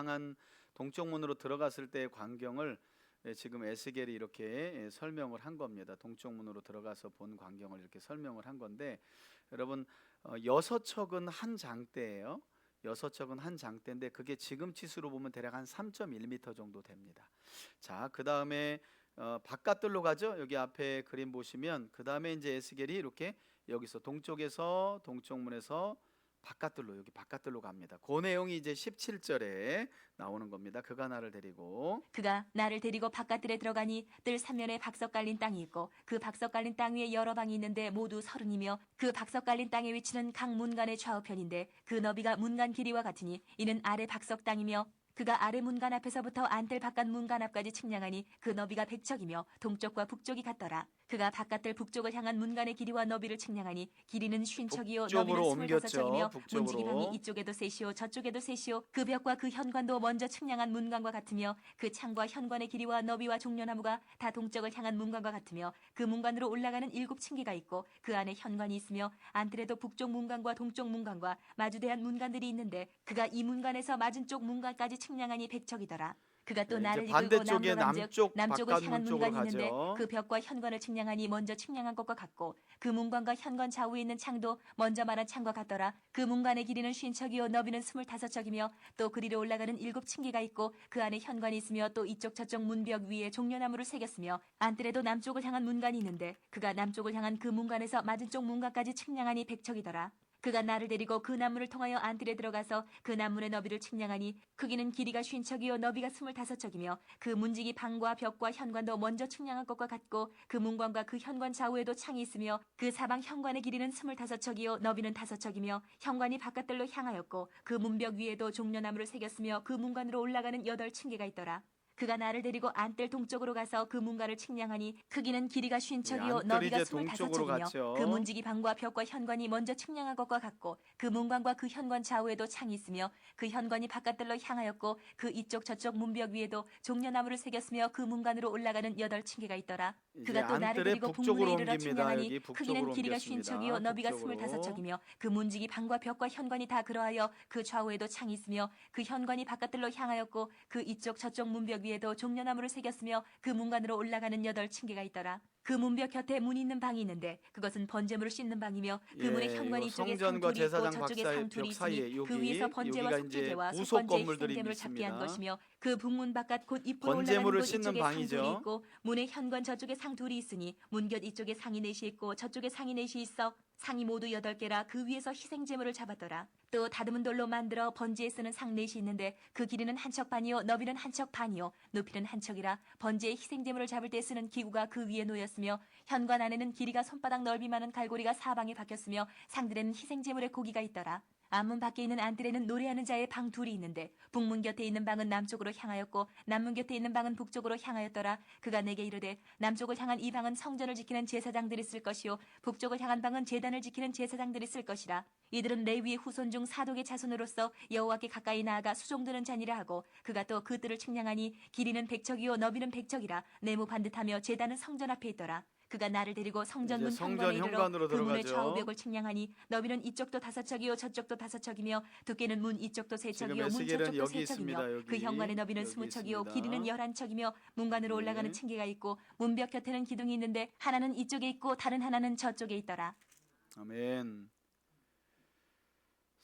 들어갔을 때의 광경을 지금 에스겔이 이렇게 설명을 한 겁니다. 동쪽문으로 들어가서 본 광경을 이렇게 설명을 한 건데, 여러분 6척은 한 장대예요. 6척은 한 장대인데 그게 지금 치수로 보면 대략 한 3.1m 정도 됩니다. 자, 그 다음에 바깥들로 가죠. 여기 앞에 그림 보시면 그 다음에 이제 에스겔이 이렇게 여기서 동쪽문에서 여기 바깥들로 갑니다. 그 내용이 이제 17절에 나오는 겁니다. 그가 나를 데리고 바깥들에 들어가니 뜰 3면에 박석 깔린 땅이 있고 그 박석 깔린 땅 위에 여러 방이 있는데 모두 30이며 그 박석 깔린 땅의 위치는 각 문간의 좌우편인데 그 너비가 문간 길이와 같으니 이는 아래 박석 땅이며 그가 아래 문간 앞에서부터 안뜰 바깥 문간 앞까지 측량하니 그 너비가 100척이며 동쪽과 북쪽이 같더라. 그가 바깥뜰 북쪽을 향한 문간의 길이와 너비를 측량하니 길이는 50척이요 너비는 북쪽으로 옮겼죠. 25척이며 북쪽으로. 문지기 방이 이쪽에도 셋이요 저쪽에도 셋이요 그 벽과 그 현관도 먼저 측량한 문간과 같으며 그 창과 현관의 길이와 너비와 종려나무가 다 동쪽을 향한 문간과 같으며 그 문간으로 올라가는 7층기가 있고 그 안에 현관이 있으며 안뜰에도 북쪽 문간과 동쪽 문간과 마주대한 문간들이 있는데 그가 이 문간에서 맞은 쪽 문간까지 측량하니 100척이더라. 그가 또 나를 이제 이끌고 반대쪽에 남쪽을 남쪽을 향한 쪽으로 문간이 있는데 가죠. 그 벽과 현관을 측량하니 먼저 측량한 것과 같고 그 문관과 현관 좌우에 있는 창도 먼저 말한 창과 같더라. 그 문관의 길이는 50척이요 너비는 25척이며 또 그리로 올라가는 7층기가 있고 그 안에 현관이 있으며 또 이쪽 저쪽 문벽 위에 종려나무를 새겼으며 안뜰에도 남쪽을 향한 문관이 있는데 그가 남쪽을 향한 그 문관에서 맞은 쪽 문관까지 측량하니 100척이더라. 그가 나를 데리고 그 나무를 통하여 안뜰에 들어가서 그 나무의 너비를 측량하니 크기는 길이가 50척이요 너비가 25척이며 그 문지기 방과 벽과 현관도 먼저 측량한 것과 같고 그 문관과 그 현관 좌우에도 창이 있으며 그 사방 현관의 길이는 25척이요 너비는 5척이며 현관이 바깥들로 향하였고 그 문벽 위에도 종려나무를 새겼으며 그 문관으로 올라가는 8층계가 있더라. 그가 나를 데리고 안뜰 동쪽으로 가서 그 문관을 측량하니 크기는 길이가 50척이요 안뜰이 너비가 이제 동쪽으로 25척이며 갔죠. 그 문지기 방과 벽과 현관이 먼저 측량한 것과 같고 그 문관과 그 현관 좌우에도 창이 있으며 그 현관이 바깥들로 향하였고 그 이쪽 저쪽 문벽 위에도 종려나무를 새겼으며 그 문관으로 올라가는 8층계가 있더라. 그가 또 나를 안뜰의 데리고 북쪽으로 북문에 이르러 옮깁니다. 측량하니 여기 크기는 북쪽으로 길이가 옮겼습니다. 50척이요 너비가 북쪽으로. 25척이며 그 문지기 방과 벽과 현관이 다 그러하여 그 좌우에도 창이 있으며 그 현관이 바깥들로 향하였고 그 이쪽 저쪽 문벽 위에도 종려나무를 새겼으며 그 문관으로 올라가는 8층계가 있더라. 그 문벽 곁에 문이 있는 방이 있는데 그것은 번제물을 씻는 방이며 그 문의 현관 이쪽에 성전과 상둘이 있고 제사장 저쪽에 박 상둘이 사이에 있으니 그 위에서 번제와 여기가 이제 속죄제와 부속 속번제의 건물들이 희생제물을 잡게 한 있습니다. 것이며 그 북문 바깥 곧 입구로 올라가는 번제물을 곳 씻는 이쪽에 상둘이 방이죠. 있고 문의 현관 저쪽에 상둘이 있으니 문곁 이쪽에 상이 넷이 있고 저쪽에 상이 넷이 있어 상이 모두 8개라 그 위에서 희생제물을 잡았더라. 또 다듬은 돌로 만들어 번제에 쓰는 상 넷이 있는데 그 길이는 한 척 반이요 너비는 한 척 반이요 높이는 한 척이라 번제의 희생제물을 잡을 때 쓰는 기구가 그 위에 놓였으며 현관 안에는 길이가 손바닥 넓이만한 갈고리가 사방에 박혔으며 상들에는 희생제물의 고기가 있더라. 안문 밖에 있는 안뜰에는 노래하는 자의 방 둘이 있는데 북문 곁에 있는 방은 남쪽으로 향하였고 남문 곁에 있는 방은 북쪽으로 향하였더라. 그가 내게 이르되 남쪽을 향한 이 방은 성전을 지키는 제사장들이 쓸 것이요 북쪽을 향한 방은 제단을 지키는 제사장들이 쓸 것이라. 이들은 레위의 후손 중 사독의 자손으로서 여호와께 가까이 나아가 수종드는 자니라 하고 그가 또 그 뜰을 측량하니 길이는 100척이요 너비는 100척이라 네모 반듯하며 제단은 성전 앞에 있더라. 그가 나를 데리고 성전 문 현관에 이르러 현관으로 그 문의 들어가죠. 좌우벽을 측량하니 너비는 이쪽도 5척이요 저쪽도 5척이며 두께는 문 이쪽도 3척이요 지금 문 에스겔은 저쪽도 여기 3척이며 있습니다. 그 현관의 너비는 여기 20척이요 있습니다. 길이는 11척이며 문관으로 올라가는 네. 층계가 있고 문벽 곁에는 기둥이 있는데 하나는 이쪽에 있고 다른 하나는 저쪽에 있더라. 아멘.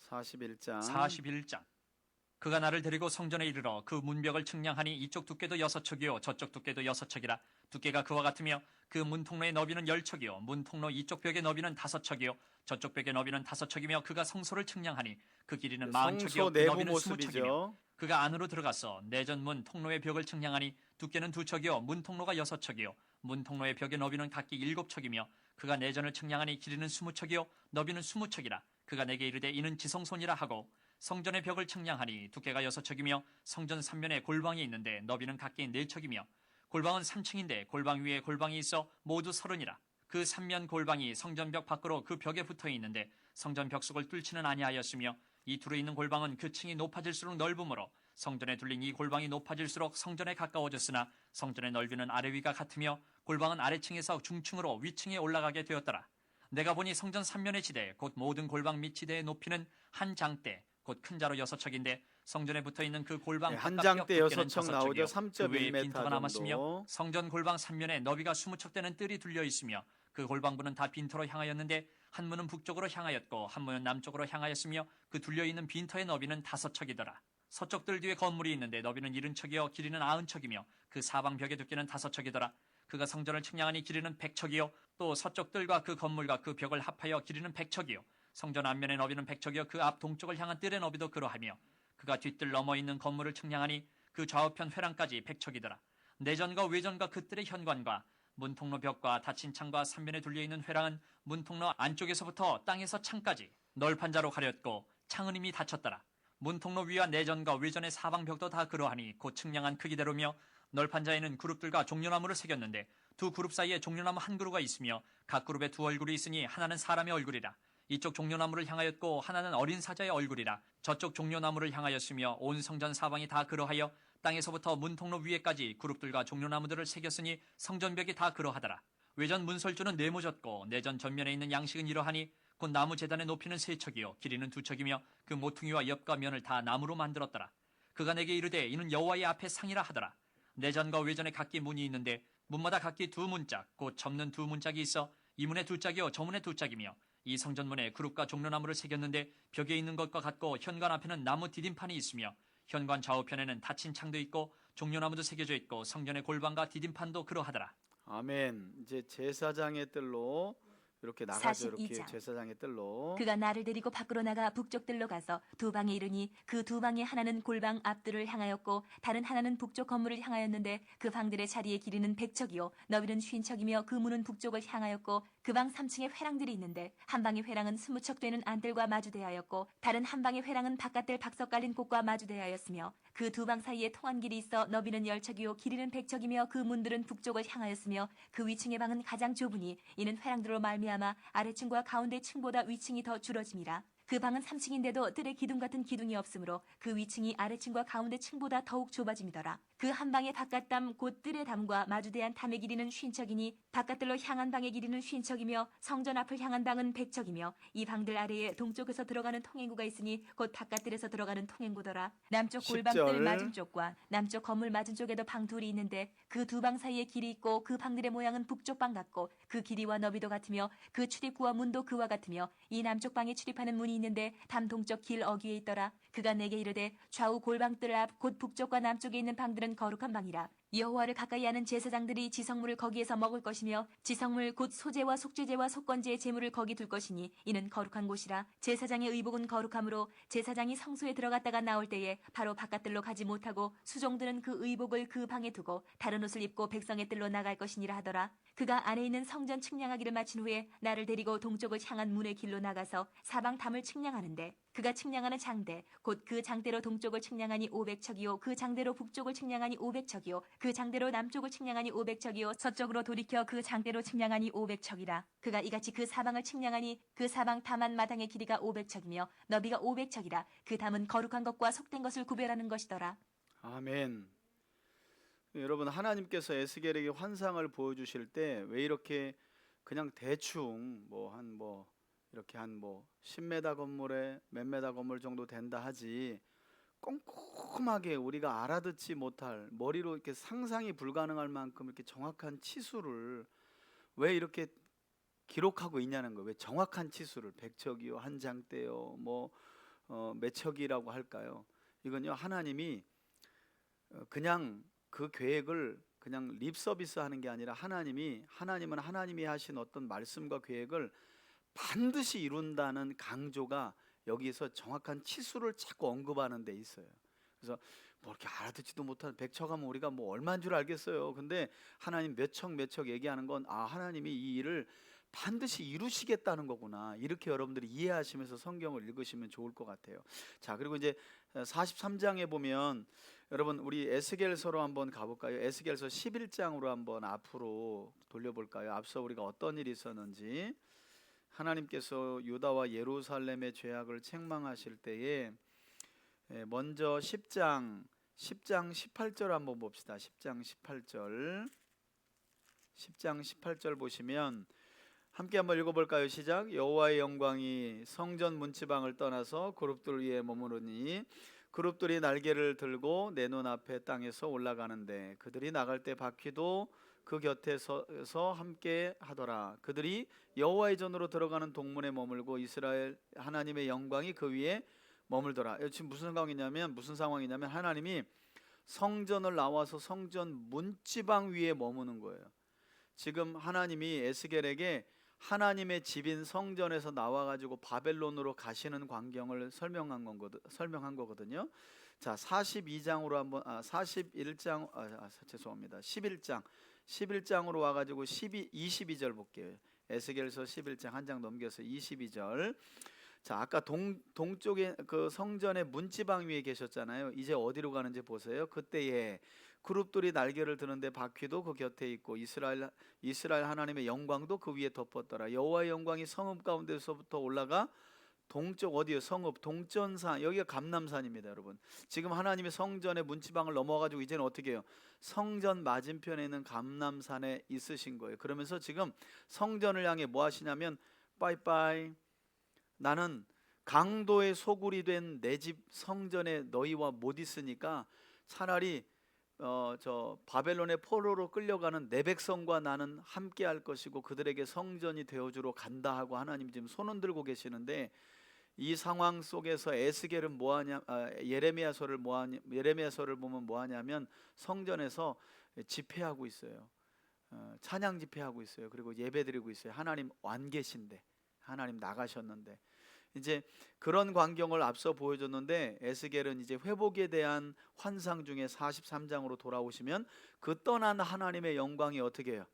41장. 41장. 그가 나를 데리고 성전에 이르러 그 문벽을 측량하니 이쪽 두께도 6척이요 저쪽 두께도 6척이라. 두께가 그와 같으며 그 문통로의 너비는 10척이요 문통로 이쪽 벽의 너비는 5척이요 저쪽 벽의 너비는 5척이며 그가 성소를 측량하니 그 길이는 40척이요 성소 그 내부 너비는 20척이며 모습이죠. 그가 안으로 들어가서 내전문 통로의 벽을 측량하니 두께는 2척이요 문통로가 6척이요 문통로의 벽의 너비는 각기 7척이며 그가 내전을 측량하니 길이는 20척이요 너비는 20척이라. 그가 내게 이르되 이는 지성소니라 하고 성전의 벽을 측량하니 두께가 6척이며 성전 3면에 골방이 있는데 너비는 각기 4척이며 골방은 3층인데 골방 위에 골방이 있어 모두 30이라. 그 3면 골방이 성전벽 밖으로 그 벽에 붙어 있는데 성전벽 속을 뚫지는 아니하였으며 이 둘에 있는 골방은 그 층이 높아질수록 넓으므로 성전에 둘린 이 골방이 높아질수록 성전에 가까워졌으나 성전의 넓이는 아래 위가 같으며 골방은 아래층에서 중층으로 위층에 올라가게 되었더라. 내가 보니 성전 3면의 지대 곧 모든 골방 및 지대의 높이는 한 장대 곧 큰 자로 6척인데 성전에 붙어있는 그 골방 한 바깥 장대 벽 두께는 6척 나오죠. 5척이요 그 외에 3.1m 빈터가 남았으며 정도. 성전 골방 3면에 너비가 20척 되는 뜰이 둘려 있으며 그 골방부는 다 빈터로 향하였는데 한 문은 북쪽으로 향하였고 한 문은 남쪽으로 향하였으며 그 둘려 있는 빈터의 너비는 5척이더라. 서쪽 뜰 뒤에 건물이 있는데 너비는 70척이요 길이는 90척이며 그 사방 벽의 두께는 5척이더라. 그가 성전을 측량하니 길이는 100척이요 또 서쪽 뜰과 그 건물과 그 벽을 합하여 길이는 100척이요 성전 앞면의 너비는 100척이요 그 앞 동쪽을 향한 뜰의 너비도 그러하며 그가 뒷뜰 넘어 있는 건물을 측량하니 그 좌우편 회랑까지 100척이더라. 내전과 외전과 그 뜰의 현관과 문통로 벽과 닫힌 창과 3면에 둘려있는 회랑은 문통로 안쪽에서부터 땅에서 창까지 널판 자로 가렸고 창은 이미 닫혔더라. 문통로 위와 내전과 외전의 사방 벽도 다 그러하니 곧 측량한 크기대로며 널판 자에는 그룹들과 종려나무를 새겼는데 두 그룹 사이에 종려나무 한 그루가 있으며 각 그룹에 두 얼굴이 있으니 하나는 사람의 얼굴이라. 이쪽 종려나무를 향하였고 하나는 어린 사자의 얼굴이라. 저쪽 종려나무를 향하였으며 온 성전 사방이 다 그러하여 땅에서부터 문통로 위에까지 그룹들과 종려나무들을 새겼으니 성전벽이 다 그러하더라. 외전 문설주는 네모졌고 내전 전면에 있는 양식은 이러하니 곧 나무 제단의 높이는 3척이요 길이는 2척이며 그 모퉁이와 옆과 면을 다 나무로 만들었더라. 그가 내게 이르되 이는 여호와의 앞에 상이라 하더라. 내전과 외전에 각기 문이 있는데 문마다 각기 2문짝 곧 접는 2문짝이 있어 이 문에 2짝이요 저 문에 2짝이며 이 성전문에 그룹과 종려나무를 새겼는데 벽에 있는 것과 같고 현관 앞에는 나무 디딤판이 있으며 현관 좌우편에는 닫힌 창도 있고 종려나무도 새겨져 있고 성전의 골방과 디딤판도 그러하더라. 아멘. 이제 제사장의 뜰로 이렇게 나가죠. 이렇게 42장. 제사장의 뜰로. 그가 나를 데리고 밖으로 나가 북쪽 뜰로 가서 두 방에 이르니 그 두 방의 하나는 골방 앞뜰을 향하였고 다른 하나는 북쪽 건물을 향하였는데 그 방들의 자리의 길이는 100척이요 너비는 50척이며 그 문은 북쪽을 향하였고 그 방 3층에 회랑들이 있는데 한 방의 회랑은 20척 되는 안뜰과 마주대하였고 다른 한 방의 회랑은 바깥뜰 박석 깔린 곳과 마주대하였으며 그 두 방 사이에 통한 길이 있어 너비는 10척이요 길이는 100척이며 그 문들은 북쪽을 향하였으며 그 위층의 방은 가장 좁으니 이는 회랑들로 말미암아 아래층과 가운데 층보다 위층이 더 줄어짐이라. 그 방은 3층인데도 뜰에 기둥 같은 기둥이 없으므로 그 위층이 아래층과 가운데 층보다 더욱 좁아짐이더라. 그 한 방의 바깥담 곧 뜰의 담과 마주대한 담의 길이는 50척이니 바깥뜰로 향한 방의 길이는 50척이며 성전 앞을 향한 방은 100척이며 이 방들 아래에 동쪽에서 들어가는 통행구가 있으니 곧 바깥뜰에서 들어가는 통행구더라. 남쪽 골방뜰 10절. 맞은 쪽과 남쪽 건물 맞은 쪽에도 방 둘이 있는데 그 두 방 사이에 길이 있고 그 방들의 모양은 북쪽 방 같고 그 길이와 너비도 같으며 그 출입구와 문도 그와 같으며 이 남쪽 방에 출입하는 문이 있는데 담 동쪽 길 어귀에 있더라. 그가 내게 이르되 좌우 골방뜰 앞 곧 북쪽과 남쪽에 있는 방들은 거룩한 방이라. 여호와를 가까이 하는 제사장들이 지성물을 거기에서 먹을 것이며 지성물 곧 소제와 속죄제와 속건제의 제물을 거기 둘 것이니 이는 거룩한 곳이라. 제사장의 의복은 거룩하므로 제사장이 성소에 들어갔다가 나올 때에 바로 바깥뜰로 가지 못하고 수종들은 그 의복을 그 방에 두고 다른 옷을 입고 백성의 뜰로 나갈 것이니라 하더라. 그가 안에 있는 성전 측량하기를 마친 후에 나를 데리고 동쪽을 향한 문의 길로 나가서 사방 담을 측량하는데 그가 측량하는 장대 곧 그 장대로 동쪽을 측량하니 500척이요 그 장대로 북쪽을 측량하니 500척이요 그 장대로 남쪽을 측량하니 500척이요 서쪽으로 돌이켜 그 장대로 측량하니 500척이라. 그가 이같이 그 사방을 측량하니 그 사방 담한 마당의 길이가 500척이며 너비가 500척이라. 그 담은 거룩한 것과 속된 것을 구별하는 것이더라. 아멘. 여러분, 하나님께서 에스겔에게 환상을 보여주실 때 왜 이렇게 그냥 대충 이렇게 한 10m 건물에 몇 메다 건물 정도 된다 하지 꼼꼼하게 우리가 알아듣지 못할 머리로 이렇게 상상이 불가능할 만큼 이렇게 정확한 치수를 왜 이렇게 기록하고 있냐는 거예요. 왜 정확한 치수를 100척이요, 한 장대요, 몇 척이라고 할까요? 이건요, 하나님이 그냥 그 계획을 그냥 립 서비스 하는 게 아니라 하나님은 하나님이 하신 어떤 말씀과 계획을 반드시 이룬다는 강조가 여기서 정확한 치수를 자꾸 언급하는 데 있어요. 그래서 이렇게 알아듣지도 못한 100척 하면 우리가 얼마인 줄 알겠어요. 근데 하나님 몇 척 얘기하는 건 하나님이 이 일을 반드시 이루시겠다는 거구나. 이렇게 여러분들이 이해하시면서 성경을 읽으시면 좋을 것 같아요. 자, 그리고 이제 43장에 보면 여러분 우리 에스겔서로 한번 가볼까요? 에스겔서 11장으로 한번 앞으로 돌려볼까요? 앞서 우리가 어떤 일이 있었는지. 하나님께서 유다와 예루살렘의 죄악을 책망하실 때에 먼저 10장 18절 한번 봅시다. 10장 18절 보시면 함께 한번 읽어볼까요? 시작. 여호와의 영광이 성전 문지방을 떠나서 그룹들 위에 머무르니 그룹들이 날개를 들고 내 눈앞에 땅에서 올라가는데 그들이 나갈 때 바퀴도 그 곁에 서서 함께 하더라. 그들이 여호와의 전으로 들어가는 동문에 머물고 이스라엘 하나님의 영광이 그 위에 머물더라. 지금 무슨 상황이냐면 하나님이 성전을 나와서 성전 문지방 위에 머무는 거예요. 지금 하나님이 에스겔에게 하나님의 집인 성전에서 나와가지고 바벨론으로 가시는 광경을 설명한 거거든요. 자, 42장으로 한번 11장으로 와가지고 22절 볼게요. 에스겔서 11장 한 장 넘겨서 22절. 자, 아까 동쪽에 그 성전의 문지방 위에 계셨잖아요. 이제 어디로 가는지 보세요. 그때에 그룹들이 날개를 드는데 바퀴도 그 곁에 있고 이스라엘 하나님의 영광도 그 위에 덮었더라. 여호와의 영광이 성읍 가운데서부터 올라가 동쪽 어디요? 성읍 동전산, 여기가 감람산입니다, 여러분. 지금 하나님의 성전의 문지방을 넘어가지고 이제는 어떻게 해요? 성전 맞은편에 있는 감람산에 있으신 거예요. 그러면서 지금 성전을 향해 뭐 하시냐면 빠이빠이, 나는 강도의 소굴이 된 내 집 성전에 너희와 못 있으니까 차라리 저 바벨론의 포로로 끌려가는 내 백성과 나는 함께 할 것이고 그들에게 성전이 되어주러 간다 하고 하나님 지금 손을 들고 계시는데, 이 상황 속에서 에스겔은 예레미야서를 보면 뭐하냐면 성전에서 집회하고 있어요. 찬양 집회하고 있어요. 그리고 예배드리고 있어요. 하나님 안 계신데, 하나님 나가셨는데. 이제 그런 광경을 앞서 보여줬는데 에스겔은 이제 회복에 대한 환상 중에 43장으로 돌아오시면 그 떠난 하나님의 영광이 어떻게 해요?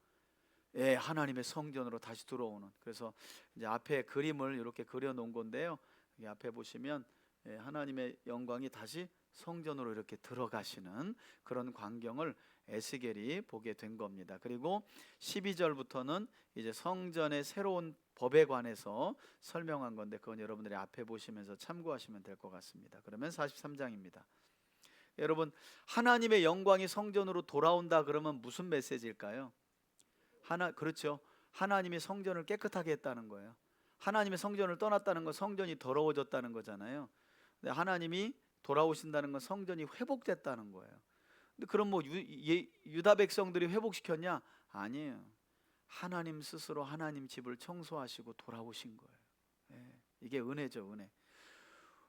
하나님의 성전으로 다시 들어오는. 그래서 이제 앞에 그림을 이렇게 그려 놓은 건데요. 여기 앞에 보시면 하나님의 영광이 다시 성전으로 이렇게 들어가시는 그런 광경을 에스겔이 보게 된 겁니다. 그리고 12절부터는 이제 성전의 새로운 법에 관해서 설명한 건데 그건 여러분들이 앞에 보시면서 참고하시면 될 것 같습니다. 그러면 43장입니다. 여러분, 하나님의 영광이 성전으로 돌아온다 그러면 무슨 메시지일까요? 그렇죠. 하나님이 성전을 깨끗하게 했다는 거예요. 하나님의 성전을 떠났다는 건 성전이 더러워졌다는 거잖아요. 근데 하나님이 돌아오신다는 건 성전이 회복됐다는 거예요. 근데 그럼 뭐 유다 백성들이 회복시켰냐? 아니에요. 하나님 스스로 하나님 집을 청소하시고 돌아오신 거예요. 이게 은혜죠, 은혜.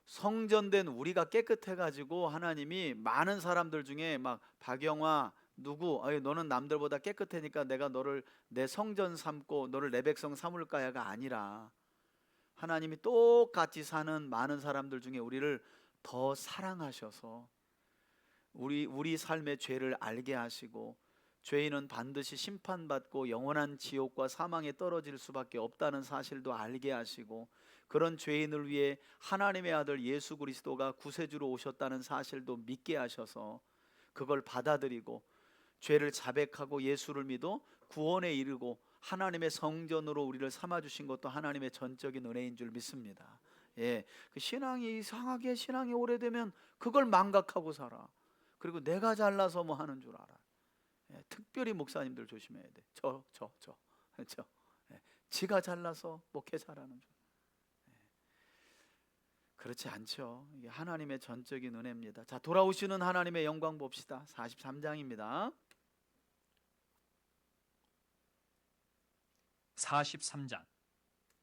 성전된 우리가 깨끗해가지고 하나님이 많은 사람들 중에 막 박영화 누구 너는 남들보다 깨끗하니까 내가 너를 내 성전 삼고 너를 내 백성 삼을까야가 아니라 하나님이 똑같이 사는 많은 사람들 중에 우리를 더 사랑하셔서 우리 삶의 죄를 알게 하시고 죄인은 반드시 심판받고 영원한 지옥과 사망에 떨어질 수밖에 없다는 사실도 알게 하시고 그런 죄인을 위해 하나님의 아들 예수 그리스도가 구세주로 오셨다는 사실도 믿게 하셔서 그걸 받아들이고 죄를 자백하고 예수를 믿어 구원에 이르고 하나님의 성전으로 우리를 삼아주신 것도 하나님의 전적인 은혜인 줄 믿습니다. 그 신앙이 이상하게 신앙이 오래되면 그걸 망각하고 살아. 그리고 내가 잘나서 뭐 하는 줄 알아. 특별히 목사님들 조심해야 돼. 지가 잘나서 목회 잘하는 줄. 그렇지 않죠. 이게 하나님의 전적인 은혜입니다. 자, 돌아오시는 하나님의 영광 봅시다. 43장입니다. 43장.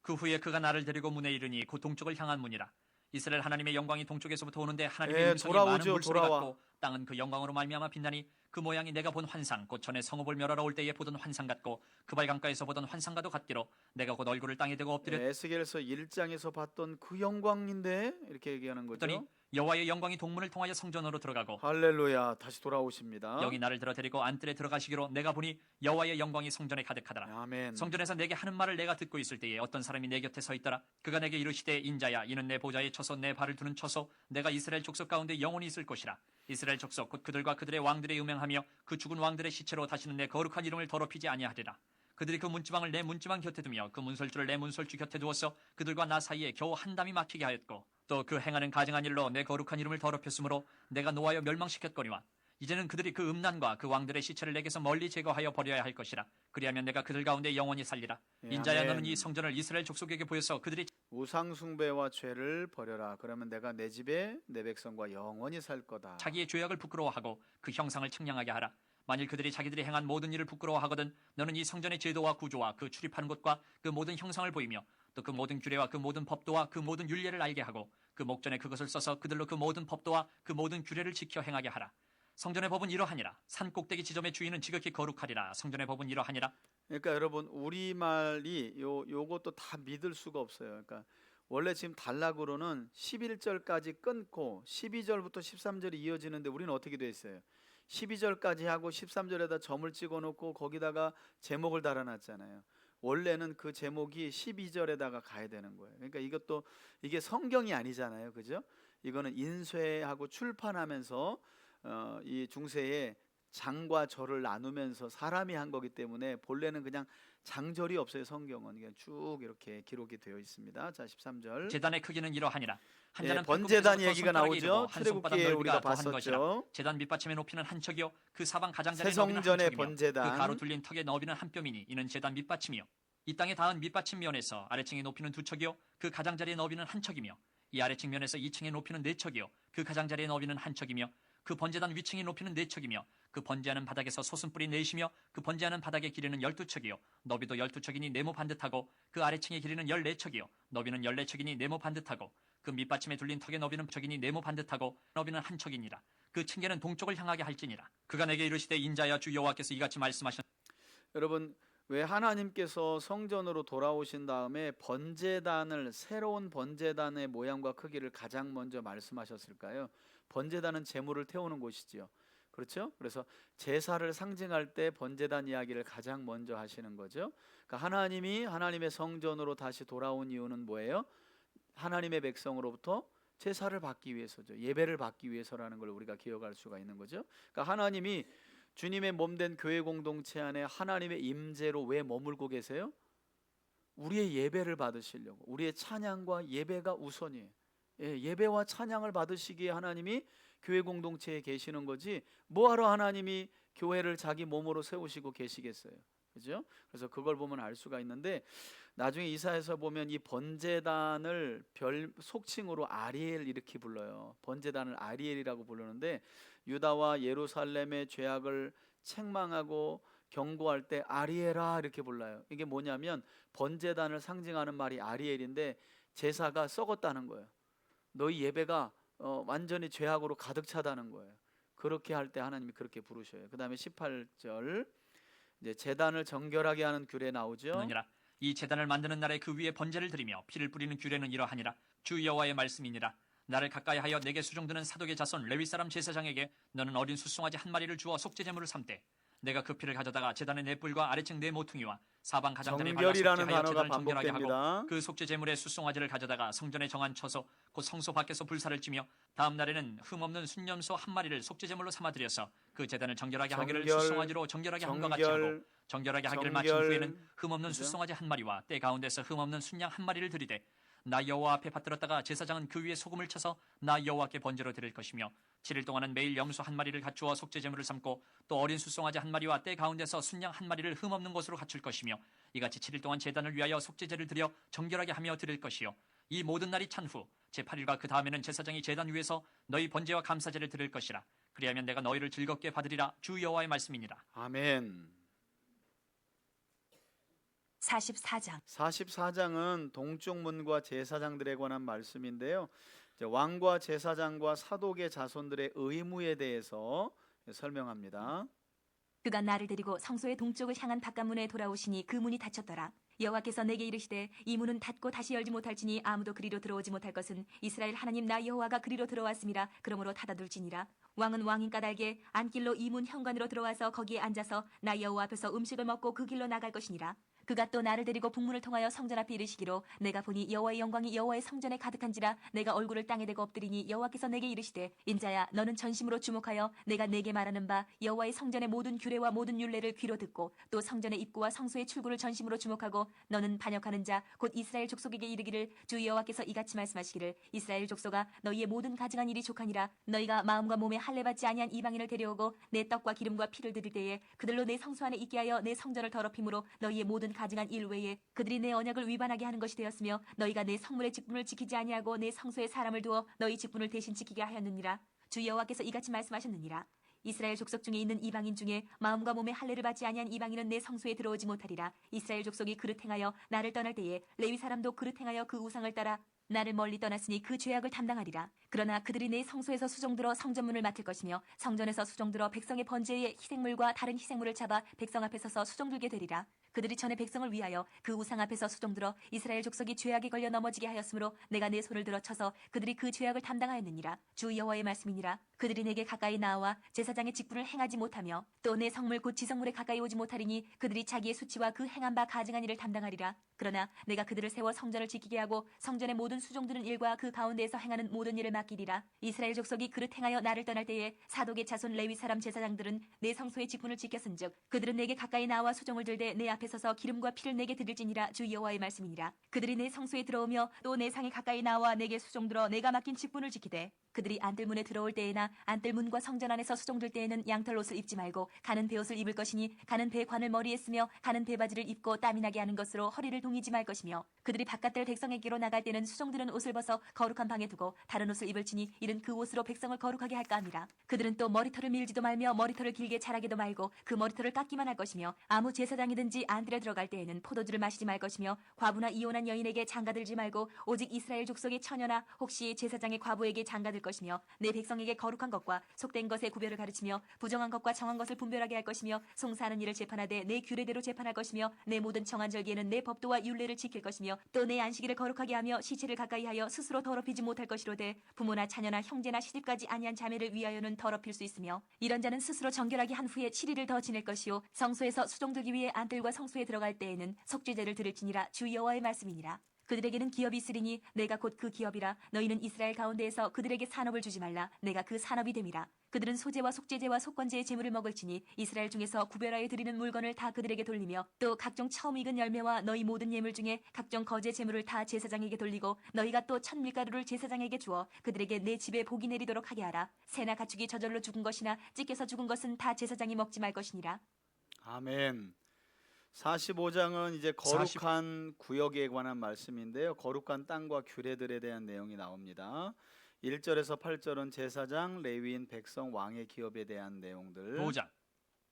그 후에 그가 나를 데리고 문에 이르니 곧 동쪽을 향한 문이라. 이스라엘 하나님의 영광이 동쪽에서부터 오는데 하나님의 음성이 많은 물소리 같고 땅은 그 영광으로 말미암아 빛나니 그 모양이 내가 본 환상 곧 전에 성읍을 멸하러 올 때에 보던 환상 같고 그발 강가에서 보던 환상과도 같기로 내가 곧 얼굴을 땅에 대고 엎드렸더니 에스겔서 1장에서 봤던 그 영광인데 이렇게 얘기하는 거죠. 여호와의 영광이 동문을 통하여 성전으로 들어가고 할렐루야, 다시 돌아오십니다. 영이 나를 들어 데리고 안뜰에 들어가시기로 내가 보니 여호와의 영광이 성전에 가득하더라. 아멘. 성전에서 내게 하는 말을 내가 듣고 있을 때에 어떤 사람이 내 곁에 서 있더라. 그가 내게 이르시되 인자야 이는 내 보좌에 쳐서 내 발을 두는 처소 내가 이스라엘 족속 가운데 영원히 있을 것이라. 이스라엘 족속 곧 그들과 그들의 왕들의 음행하며 그 죽은 왕들의 시체로 다시는 내 거룩한 이름을 더럽히지 아니하리라. 그들이 그 문지방을 내 문지방 곁에 두며 그 문설주를 내 문설주 곁에 두어서 그들과 나 사이에 겨우 한 담이 막히게 하였고 또 그 행하는 가증한 일로 내 거룩한 이름을 더럽혔으므로 내가 노하여 멸망시켰거니와 이제는 그들이 그 음란과 그 왕들의 시체를 내게서 멀리 제거하여 버려야 할 것이라. 그리하면 내가 그들 가운데 영원히 살리라. 인자야 아멘. 너는 이 성전을 이스라엘 족속에게 보여서 그들이 우상 숭배와 죄를 버려라. 그러면 내가 내 집에 내 백성과 영원히 살 거다. 자기의 죄악을 부끄러워하고 그 형상을 측량하게 하라. 만일 그들이 자기들이 행한 모든 일을 부끄러워하거든 너는 이 성전의 제도와 구조와 그 출입하는 곳과 그 모든 형상을 보이며 또 그 모든 규례와 그 모든 법도와 그 모든 율례를 알게 하고 그 목전에 그것을 써서 그들로 그 모든 법도와 그 모든 규례를 지켜 행하게 하라. 성전의 법은 이러하니라. 산 꼭대기 지점의 주인은 지극히 거룩하리라. 성전의 법은 이러하니라. 그러니까 여러분 우리말이 요것도 다 믿을 수가 없어요. 그러니까 원래 지금 단락으로는 11절까지 끊고 12절부터 13절이 이어지는데 우리는 어떻게 돼 있어요? 12절까지 하고 13절에다 점을 찍어 놓고 거기다가 제목을 달아놨잖아요. 원래는 그 제목이 12절에다가 가야 되는 거예요. 그러니까 이게 성경이 아니잖아요. 그죠? 이거는 인쇄하고 출판하면서 이 중세에 장과 절을 나누면서 사람이 한 거기 때문에 본래는 그냥 장절이 없어요. 성경은 그냥 쭉 이렇게 기록이 되어 있습니다. 자, 13절. 제단의 크기는 이러하니라. 한 자는 번제단 발굽에서부터 얘기가 손가락에 나오죠. 이르고 한 손바닥 출애굽기에 넓이가 우리가 더한 것이라. 봤었죠. 제단 밑받침의 높이는 한 척이요 그 사방 가장자리의 새 너비는 한 성전의 척이며 번제단. 그 가로 뚫린 턱의 너비는 한 뼘이니 이는 제단 밑받침이요 이 땅에 닿은 밑받침 면에서 아래층의 높이는 두 척이요 그 가장자리의 너비는 한 척이며 이 아래층 면에서 2층의 높이는 네 척이요 그 가장자리의 너비는 한 척이며 그 번제단 위층의 높이는 네 척이며 그 번제하는 바닥에서 솟은뿔이 넷이며 그 번제하는 바닥의 길이는 12척이요 너비도 12척이니 네모 반듯하고 그 아래층의 길이는 14척이요 너비는 14척이니 네모 반듯하고 그 밑받침에 둘린 턱의 너비는 척이니 네모 반듯하고 너비는 한 척이니라. 그 층계는 동쪽을 향하게 할지니라. 그가 내게 이르시되 인자야 주 여호와께서 이같이 말씀하셨. 여러분 왜 하나님께서 성전으로 돌아오신 다음에 번제단을 새로운 번제단의 모양과 크기를 가장 먼저 말씀하셨을까요? 번제단은 제물을 태우는 곳이지요. 그렇죠? 그래서 제사를 상징할 때 번제단 이야기를 가장 먼저 하시는 거죠. 그러니까 하나님이 하나님의 성전으로 다시 돌아온 이유는 뭐예요? 하나님의 백성으로부터 제사를 받기 위해서죠. 예배를 받기 위해서라는 걸 우리가 기억할 수가 있는 거죠. 그러니까 하나님이 주님의 몸된 교회 공동체 안에 하나님의 임재로 왜 머물고 계세요? 우리의 예배를 받으시려고. 우리의 찬양과 예배가 우선이에요. 예배와 찬양을 받으시기에 하나님이 교회 공동체에 계시는 거지, 뭐하러 하나님이 교회를 자기 몸으로 세우시고 계시겠어요? 그죠? 그래서 그걸 보면 알 수가 있는데, 나중에 이사야서 보면 이 번제단을 별 속칭으로 아리엘 이렇게 불러요. 번제단을 아리엘이라고 부르는데, 유다와 예루살렘의 죄악을 책망하고 경고할 때 아리엘아 이렇게 불러요. 이게 뭐냐면 번제단을 상징하는 말이 아리엘인데, 제사가 썩었다는 거예요. 너희 예배가 완전히 죄악으로 가득 차다는 거예요. 그렇게 할 때 하나님이 그렇게 부르셔요. 그 다음에 18절, 이제 제단을 정결하게 하는 규례 나오죠. 느니라. 이 제단을 만드는 날에 그 위에 번제를 드리며 피를 뿌리는 규례는 이러하니라. 주 여호와의 말씀이니라. 나를 가까이하여 내게 수종드는 사독의 자손 레위 사람 제사장에게 너는 어린 숫송아지 한 마리를 주어 속죄 제물을 삼되, 내가 그 피를 가져다가 제단의 네 뿔과 아래층 네 모퉁이와 사방 가장자리에 발라 정결이라는 속죄하여 단어가 제단을 정결하게 하고, 반복됩니다. 그 속죄 제물의 숫송아지를 가져다가 성전에 정한 처소 곧 성소 밖에서 불사를 찌며, 다음 날에는 흠없는 순념소 한 마리를 속죄 제물로 삼아 드려서 그 제단을 정결하게 하기를 정결, 숫송아지로 정결하게 한 것 같이 하고, 정결하게 하기를 마친 정결. 후에는 흠없는 그죠? 숫송아지 한 마리와 때 가운데서 흠없는 순양 한 마리를 드리되, 나 여호와 앞에 받들었다가 제사장은 그 위에 소금을 쳐서 나 여호와께 번제로 드릴 것이며, 7일 동안은 매일 염소 한 마리를 갖추어 속죄 제물을 삼고, 또 어린 숫송아지 한 마리와 때 가운데서 순양 한 마리를 흠없는 것으로 갖출 것이며, 이같이 7일 동안 제단을 위하여 속죄제를 드려 정결하게 하며 드릴 것이요, 이 모든 날이 찬 후 제8일과 그 다음에는 제사장이 제단 위에서 너희 번제와 감사제를 드릴 것이라. 그리하면 내가 너희를 즐겁게 받으리라. 주 여호와의 말씀이니라. 아멘. 44장 44장은 동쪽 문과 제사장들에 관한 말씀인데요, 이제 왕과 제사장과 사독의 자손들의 의무에 대해서 설명합니다. 그가 나를 데리고 성소의 동쪽을 향한 바깥문에 돌아오시니 그 문이 닫혔더라. 여호와께서 내게 이르시되 이 문은 닫고 다시 열지 못할지니 아무도 그리로 들어오지 못할 것은 이스라엘 하나님 나 여호와가 그리로 들어왔음이라. 그러므로 닫아둘지니라. 왕은 왕인 까닭에 안길로 이 문 현관으로 들어와서 거기에 앉아서 나 여호와 앞에서 음식을 먹고 그 길로 나갈 것이니라. 그가 또 나를 데리고 북문을 통하여 성전 앞에 이르시기로, 내가 보니 여호와의 영광이 여호와의 성전에 가득한지라. 내가 얼굴을 땅에 대고 엎드리니 여호와께서 내게 이르시되, 인자야 너는 전심으로 주목하여 내가 내게 말하는 바 여호와의 성전의 모든 규례와 모든 율례를 귀로 듣고, 또 성전의 입구와 성소의 출구를 전심으로 주목하고, 너는 반역하는 자 곧 이스라엘 족속에게 이르기를, 주 여호와께서 이같이 말씀하시기를, 이스라엘 족속아 너희의 모든 가증한 일이 족하니라. 너희가 마음과 몸에 할례받지 아니한 이방인을 데려오고 내 떡과 기름과 피를 드릴 때에 그들로 내 성소 안에 있게 하여 내 성전을 더럽힘으로 너희의 모든 가증한 일 외에 그들이 내 언약을 위반하게 하는 것이 되었으며, 너희가 내 성물의 직분을 지키지 아니하고 내 성소에 사람을 두어 너희 직분을 대신 지키게 하였느니라. 주 여호와께서 이같이 말씀하셨느니라. 이스라엘 족속 중에 있는 이방인 중에 마음과 몸에 할례를 받지 아니한 이방인은 내 성소에 들어오지 못하리라. 이스라엘 족속이 그릇 행하여 나를 떠날 때에 레위 사람도 그릇 행하여 그 우상을 따라 나를 멀리 떠났으니 그 죄악을 담당하리라. 그러나 그들이 내 성소에서 수종들어 성전문을 맡을 것이며, 성전에서 수종들어 백성의 번제의 희생물과 다른 희생물을 잡아 백성 앞에 서서 수종들게 되리라. 그들이 전에 백성을 위하여 그 우상 앞에서 수종들어 이스라엘 족속이 죄악에 걸려 넘어지게 하였으므로 내가 내 손을 들어 쳐서 그들이 그 죄악을 담당하였느니라. 주 여호와의 말씀이니라. 그들이 내게 가까이 나와 제사장의 직분을 행하지 못하며 또 내 성물 곧 지성물에 가까이 오지 못하리니 그들이 자기의 수치와 그 행한 바 가증한 일을 담당하리라. 그러나 내가 그들을 세워 성전을 지키게 하고 성전의 모든 수종드는 일과 그 가운데에서 행하는 모든 일을 맡기리라. 이스라엘 족속이 그릇 행하여 나를 떠날 때에 사독의 자손 레위 사람 제사장들은 내 성소의 직분을 지켰은즉 그들은 내게 가까이 나와 수종을 들되 내 앞에 서서 기름과 피를 내게 드릴지니라. 주 여호와의 말씀이니라. 그들이 내 성소에 들어오며 또 내 상에 가까이 나와 내게 수종들어 내가 맡긴 직분을 지키되, 그들이 안뜰문에 들어올 때에나 안뜰문과 성전 안에서 수종들 때에는 양털 옷을 입지 말고 가는 베옷을 입을 것이니, 가는 배 관을 머리에 쓰며 가는 배바지를 입고 땀이 나게 하는 것으로 허리를 동이지 말 것이며, 그들이 바깥들 백성에게로 나갈 때는 수종들은 옷을 벗어 거룩한 방에 두고 다른 옷을 입을지니 이는 그 옷으로 백성을 거룩하게 할까 함이라. 그들은 또 머리털을 밀지도 말며 머리털을 길게 자라게도 말고 그 머리털을 깎기만 할 것이며, 아무 제사장이든지 안뜰에 들어갈 때에는 포도주를 마시지 말 것이며, 과부나 이혼한 여인에게 장가들지 말고 오직 이스라엘 족속의 처녀나 혹시 제사장의 과부에게 장가들 것이며, 내 백성에게 거룩한 것과 속된 것의 구별을 가르치며 부정한 것과 정한 것을 분별하게 할 것이며, 송사하는 일을 재판하되 내 규례대로 재판할 것이며, 내 모든 정한 절기에는 내 법도와 율례를 지킬 것이며, 또 내 안식일을 거룩하게 하며 시체를 가까이 하여 스스로 더럽히지 못할 것이로되, 부모나 자녀나 형제나 시집까지 아니한 자매를 위하여는 더럽힐 수 있으며, 이런 자는 스스로 정결하게 한 후에 7일을 더 지낼 것이요, 성소에서 수종들기 위해 안뜰과 성소에 들어갈 때에는 속죄제를 드릴지니라. 주 여호와의 말씀이니라. 그들에게는 기업이 있으리니 내가 곧 그 기업이라. 너희는 이스라엘 가운데에서 그들에게 산업을 주지 말라. 내가 그 산업이 됨이라. 그들은 소제와 속죄제와 속건제의 제물을 먹을지니 이스라엘 중에서 구별하여 드리는 물건을 다 그들에게 돌리며 또 각종 처음 익은 열매와 너희 모든 예물 중에 각종 거제 제물을 다 제사장에게 돌리고 너희가 또 첫 밀가루를 제사장에게 주어 그들에게 내 집에 복이 내리도록 하게 하라. 새나 가축이 저절로 죽은 것이나 찢겨서 죽은 것은 다 제사장이 먹지 말 것이니라. 아멘. 45장은 이제 거룩한 구역에 관한 말씀인데요. 거룩한 땅과 규례들에 대한 내용이 나옵니다. 1절에서 8절은 제사장, 레위인, 백성, 왕의 기업에 대한 내용들. 5장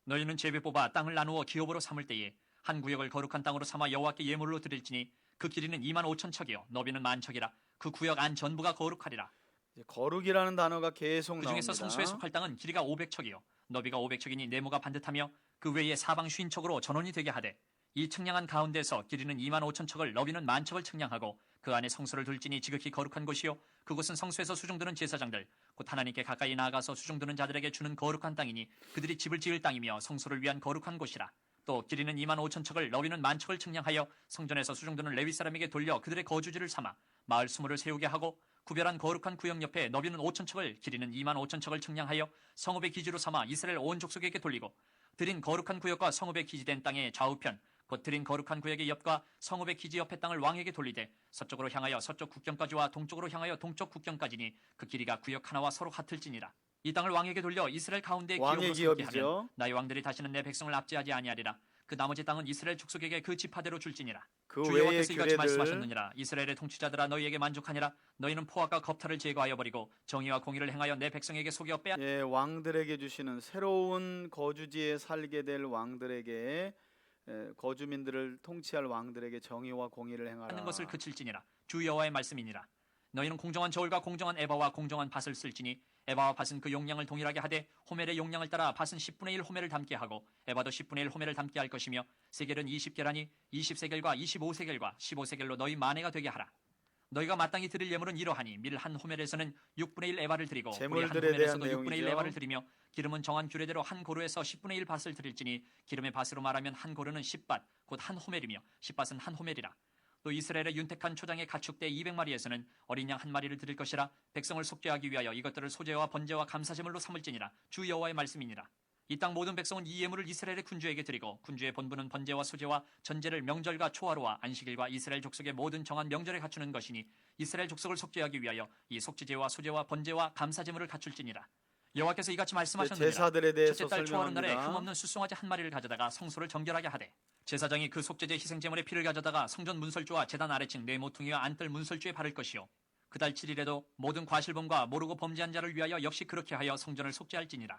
너희는 제비 뽑아 땅을 나누어 기업으로 삼을 때에 한 구역을 거룩한 땅으로 삼아 여호와께 예물로 드릴지니 그 길이는 2만 5천 척이요 너비는 만 척이라. 그 구역 안 전부가 거룩하리라. 이제 거룩이라는 단어가 계속 그 중에서 나옵니다. 성소에 속할 땅은 길이가 500척이요 너비가 500척이니 네모가 반듯하며 그 외에 사방 50척으로 전원이 되게 하되 이 측량한 가운데서 길이는 2만 5천 척을 너비는 만 척을 측량하고 그 안에 성소를 둘지니 지극히 거룩한 곳이요 그곳은 성소에서 수종드는 제사장들 곧 하나님께 가까이 나아가서 수종드는 자들에게 주는 거룩한 땅이니 그들이 집을 지을 땅이며 성소를 위한 거룩한 곳이라. 또 길이는 2만 5천 척을 너비는 만 척을 측량하여 성전에서 수종드는 레위 사람에게 돌려 그들의 거주지를 삼아 마을 수물을 세우게 하고 구별한 거룩한 구역 옆에 너비는 5천 척을 길이는 2만 5천 척을 측량하여 성읍의 기지로 삼아 이스라엘 온 족속에게 돌리고 드린 거룩한 구역과 성읍의 기지된 땅의 좌우편 곧 드린 거룩한 구역의 옆과 성읍의 기지 옆의 땅을 왕에게 돌리되 서쪽으로 향하여 서쪽 국경까지와 동쪽으로 향하여 동쪽 국경까지니 그 길이가 구역 하나와 서로 같을지니라. 이 땅을 왕에게 돌려 이스라엘 가운데 왕의 기업으로 삼게 기업이죠. 하면 나의 왕들이 다시는 내 백성을 압제하지 아니하리라. 그 나머지 땅은 이스라엘 족속에게 그 지파대로 줄지니라. 그 주 외의 여호와께서 이같이 규례들. 말씀하셨느니라. 이스라엘의 통치자들아 너희에게 만족하니라. 너희는 포악과 겁탈을 제거하여 버리고 정의와 공의를 행하여 내 백성에게 속여 빼앗 예, 왕들에게 주시는 새로운 거주지에 살게 될 왕들에게 거주민들을 통치할 왕들에게 정의와 공의를 행하라. 하는 것을 그칠지니라. 주 여호와의 말씀이니라. 너희는 공정한 저울과 공정한 에바와 공정한 밭을 쓸지니 에바와 밭은 그 용량을 동일하게 하되 호멜의 용량을 따라 밭은 10분의 1 호멜을 담게 하고 에바도 10분의 1 호멜을 담게 할 것이며 세겔은 20계라니 20세겔과 25세겔과 15세겔로 너희 만회가 되게 하라. 너희가 마땅히 드릴 예물은 이러하니 밀 한 호멜에서는 6분의 1 에바를 드리고 보리 한 재물들에 대한 호멜에서도 6분의 1 내용이죠. 에바를 드리며 기름은 정한 규례대로 한 고루에서 10분의 1 밭을 드릴지니 기름의 밭으로 말하면 한 고루는 10밭 곧 한 호멜이며 10밭은 한 호멜이라. 또 이스라엘의 윤택한 초장의 가축대 200마리에서는 어린 양 한 마리를 드릴 것이라. 백성을 속죄하기 위하여 이것들을 소제와 번제와 감사제물로 삼을지니라. 주 여호와의 말씀이니라. 이 땅 모든 백성은 이 예물을 이스라엘의 군주에게 드리고 군주의 본분은 번제와 소제와 전제를 명절과 초하루와 안식일과 이스라엘 족속의 모든 정한 명절에 갖추는 것이니 이스라엘 족속을 속죄하기 위하여 이 속죄제와 소제와 번제와 감사제물을 갖출지니라. 여호와께서 이같이 말씀하셨느니라. 제사들에 대해서 첫째 달 초하루 날에 설명합니다. 흠없는 숫송아지 한 마리를 가져다가 성소를 정결하게 하되 제사장이 그 속죄제 희생제물의 피를 가져다가 성전 문설주와 제단 아래층 네 모퉁이와 안뜰 문설주에 바를 것이요 그달 7일에도 모든 과실범과 모르고 범죄한 자를 위하여 역시 그렇게 하여 성전을 속죄할지니라.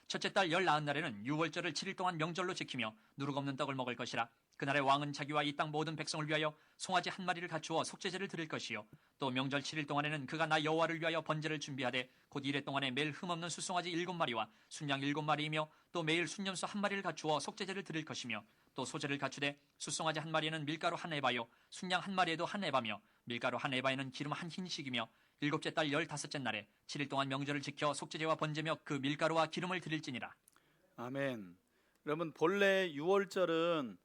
첫째 달 19날에는 6월절을 7일 동안 명절로 지키며 누룩 없는 떡을 먹을 것이라. 그날에 왕은 자기와 이 땅 모든 백성을 위하여 송아지 한 마리를 갖추어 속죄제를 드릴 것이요 또 명절 7일 동안에는 그가 나 여호와를 위하여 번제를 준비하되 곧 이래 동안에 매일 흠없는 숫송아지 7마리와 순양 7마리이며 또 매일 순염소 한 마리를 갖추어 속죄제를 드릴 것이며 또 소제를 갖추되 숫송아지 한 마리에는 밀가루 한 에바요 순양 한 마리에도 한 에바며 밀가루 한 에바에는 기름 한 흰씩이며 일곱째 달 15째 날에 7일 동안 명절을 지켜 속죄제와 번제며 그 밀가루와 기름을 드릴지니라. 아멘. 여러분 본래 6월절은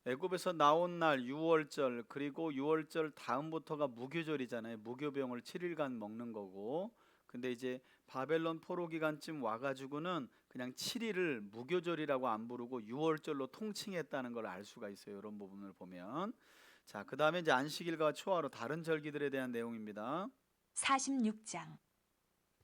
애굽에서 나온 날 6월절 그리고 6월절 다음부터가 무교절이잖아요. 무교병을 7일간 먹는 거고. 근데 이제 바벨론 포로 기간쯤 와가지고는 그냥 7일을 무교절이라고 안 부르고 6월절로 통칭했다는 걸 알 수가 있어요. 이런 부분을 보면. 자, 그 다음에 이제 안식일과 초하루 다른 절기들에 대한 내용입니다. 46장.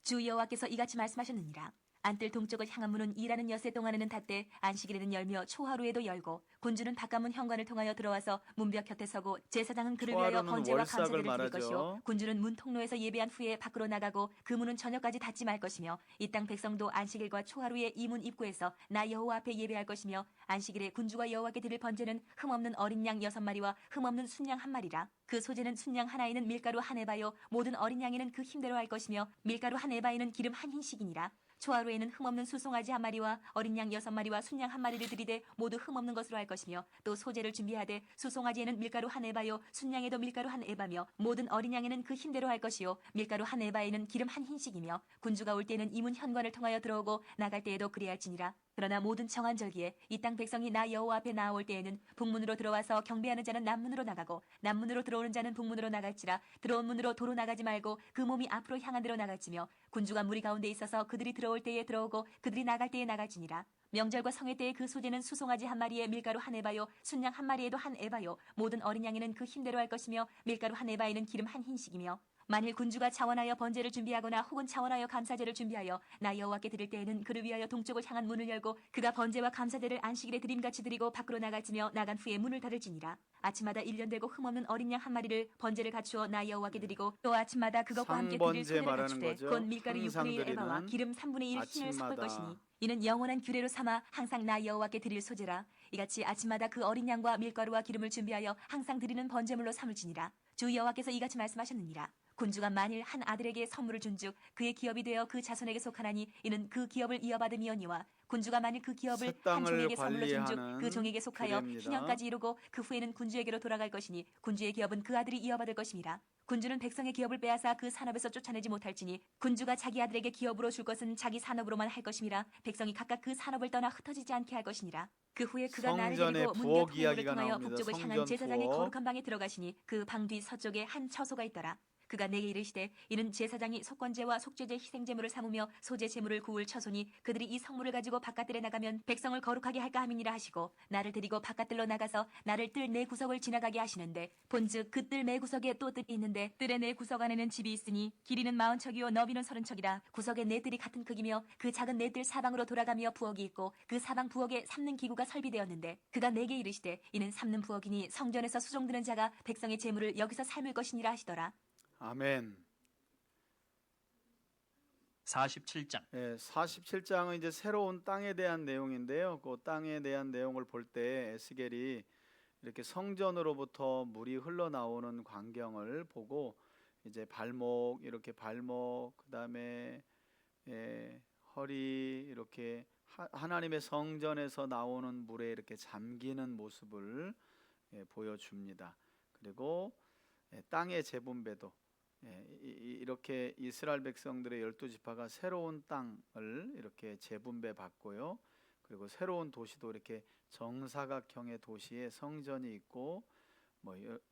주 여호와께서 이같이 말씀하셨느니라. 안뜰 동쪽을 향한 문은 일하는 여세 동안에는 닫되 안식일에는 열며 초하루에도 열고 군주는 바깥문 현관을 통하여 들어와서 문벽 곁에 서고 제사장은 그를 위하여 초하루는 번제와 월삭을 감사제를 드릴 말하죠. 것이요 군주는 문 통로에서 예배한 후에 밖으로 나가고 그 문은 저녁까지 닫지 말 것이며 이 땅 백성도 안식일과 초하루에 이 문 입구에서 나 여호와 앞에 예배할 것이며 안식일에 군주가 여호와께 드릴 번제는 흠없는 어린 양 6마리와 흠없는 순양 한 마리라. 그 소제는 순양 하나에는 밀가루 한 에바요 모든 어린 양에는 그 힘대로 할 것이며 밀가루 한 에바에는 기름 한 흰씩이니라. 초하루에는 흠없는 수송아지 한 마리와 어린 양 6마리와 순양 한 마리를 드리되 모두 흠없는 것으로 할 것이며 또 소제를 준비하되 수송아지에는 밀가루 한 에바요 순양에도 밀가루 한 에바며 모든 어린 양에는 그 힘대로 할 것이요 밀가루 한 에바에는 기름 한 흰씩이며 군주가 올 때에는 이문 현관을 통하여 들어오고 나갈 때에도 그리할지니라. 그러나 모든 정한절기에 이 땅 백성이 나 여호와 앞에 나아올 때에는 북문으로 들어와서 경배하는 자는 남문으로 나가고 남문으로 들어오는 자는 북문으로 나갈지라 들어온 문으로 도로 나가지 말고 그 몸이 앞으로 향한 데로 나갈지며 군주가 무리 가운데 있어서 그들이 들어올 때에 들어오고 그들이 나갈 때에 나갈지니라. 명절과 성회 때에 그 소재는 수송아지 한 마리에 밀가루 한 에바요 순양 한 마리에도 한 에바요 모든 어린 양에는 그 힘대로 할 것이며 밀가루 한 에바에는 기름 한 흰씩이며 만일 군주가 차원하여 번제를 준비하거나 혹은 차원하여 감사제를 준비하여 나 여호와께 드릴 때에는 그를 위하여 동쪽을 향한 문을 열고 그가 번제와 감사제를 안식일에 드림같이 드리고 밖으로 나갈지며 나간 후에 문을 닫을지니라. 아침마다 1년 되고 흠없는 어린 양 한 마리를 번제를 갖추어 나 여호와께 드리고 또 아침마다 그것과 함께 드릴 상번제 소제를 말하는 갖추되 거죠. 곧 밀가루 항상 6분의 1 에바와 드리는 기름 3분의 1 흰을 섞을 아침마다. 것이니 이는 영원한 규례로 삼아 항상 나 여호와께 드릴 소제라. 이같이 아침마다 그 어린 양과 밀가루와 기름을 준비하여 항상 드리는 번제물로 삼을지니라. 주 여호와께서 이같이 말씀하셨느니라. 군주가 만일 한 아들에게 선물을 준즉 그의 기업이 되어 그 자손에게 속하나니 이는 그 기업을 이어받음이오니와 군주가 만일 그 기업을 새 한 땅을 종에게 선물로 준즉 관리하는 그 종에게 속하여 규례입니다. 희년까지 이루고 그 후에는 군주에게로 돌아갈 것이니 군주의 기업은 그 아들이 이어받을 것임이라. 군주는 백성의 기업을 빼앗아 그 산업에서 쫓아내지 못할지니 군주가 자기 아들에게 기업으로 줄 것은 자기 산업으로만 할 것임이라. 백성이 각각 그 산업을 떠나 흩어지지 않게 할 것이니라. 그 후에 그가 나를 성전의 데리고 문곁 부엌 통로를 이야기가 통하여 나옵니다. 북쪽을 향한 성전 제사장의 부엌. 거룩한 방에 들어가시니 그 방 뒤 서쪽에 한 처소가 있더라. 그가 내게 이르시되 이는 제사장이 속건제와 속죄제 희생제물을 삼으며 소제 제물을 구울 처소니 그들이 이 성물을 가지고 바깥들에 나가면 백성을 거룩하게 할까 함이니라 하시고 나를 데리고 바깥들로 나가서 나를 뜰 네 구석을 지나가게 하시는데 본즉 그 뜰 네 구석에 또 뜰이 있는데 뜰의 네 구석 안에는 집이 있으니 길이는 40척이요 너비는 30척이라. 구석의 네 뜰이 같은 크기며 그 작은 네 뜰 사방으로 돌아가며 부엌이 있고 그 사방 부엌에 삶는 기구가 설비되었는데 그가 내게 이르시되 이는 삶는 부엌이니 성전에서 수종드는 자가 백성의 제물을 여기서 삶을 것이니라 하시더라. 아멘. 47장. 47장은 이제 새로운 땅에 대한 내용인데요. 그 땅에 대한 내용을 볼 때 에스겔이 이렇게 성전으로부터 물이 흘러나오는 광경을 보고 이제 발목 이렇게 발목 그다음에 허리 이렇게 하나님의 성전에서 나오는 물에 이렇게 잠기는 모습을 보여줍니다. 그리고 땅의 재분배도 이렇게 이스라엘 백성들의 12지파가 새로운 땅을 이렇게 재분배 받고요. 그리고 새로운 도시도 이렇게 정사각형의 도시에 성전이 있고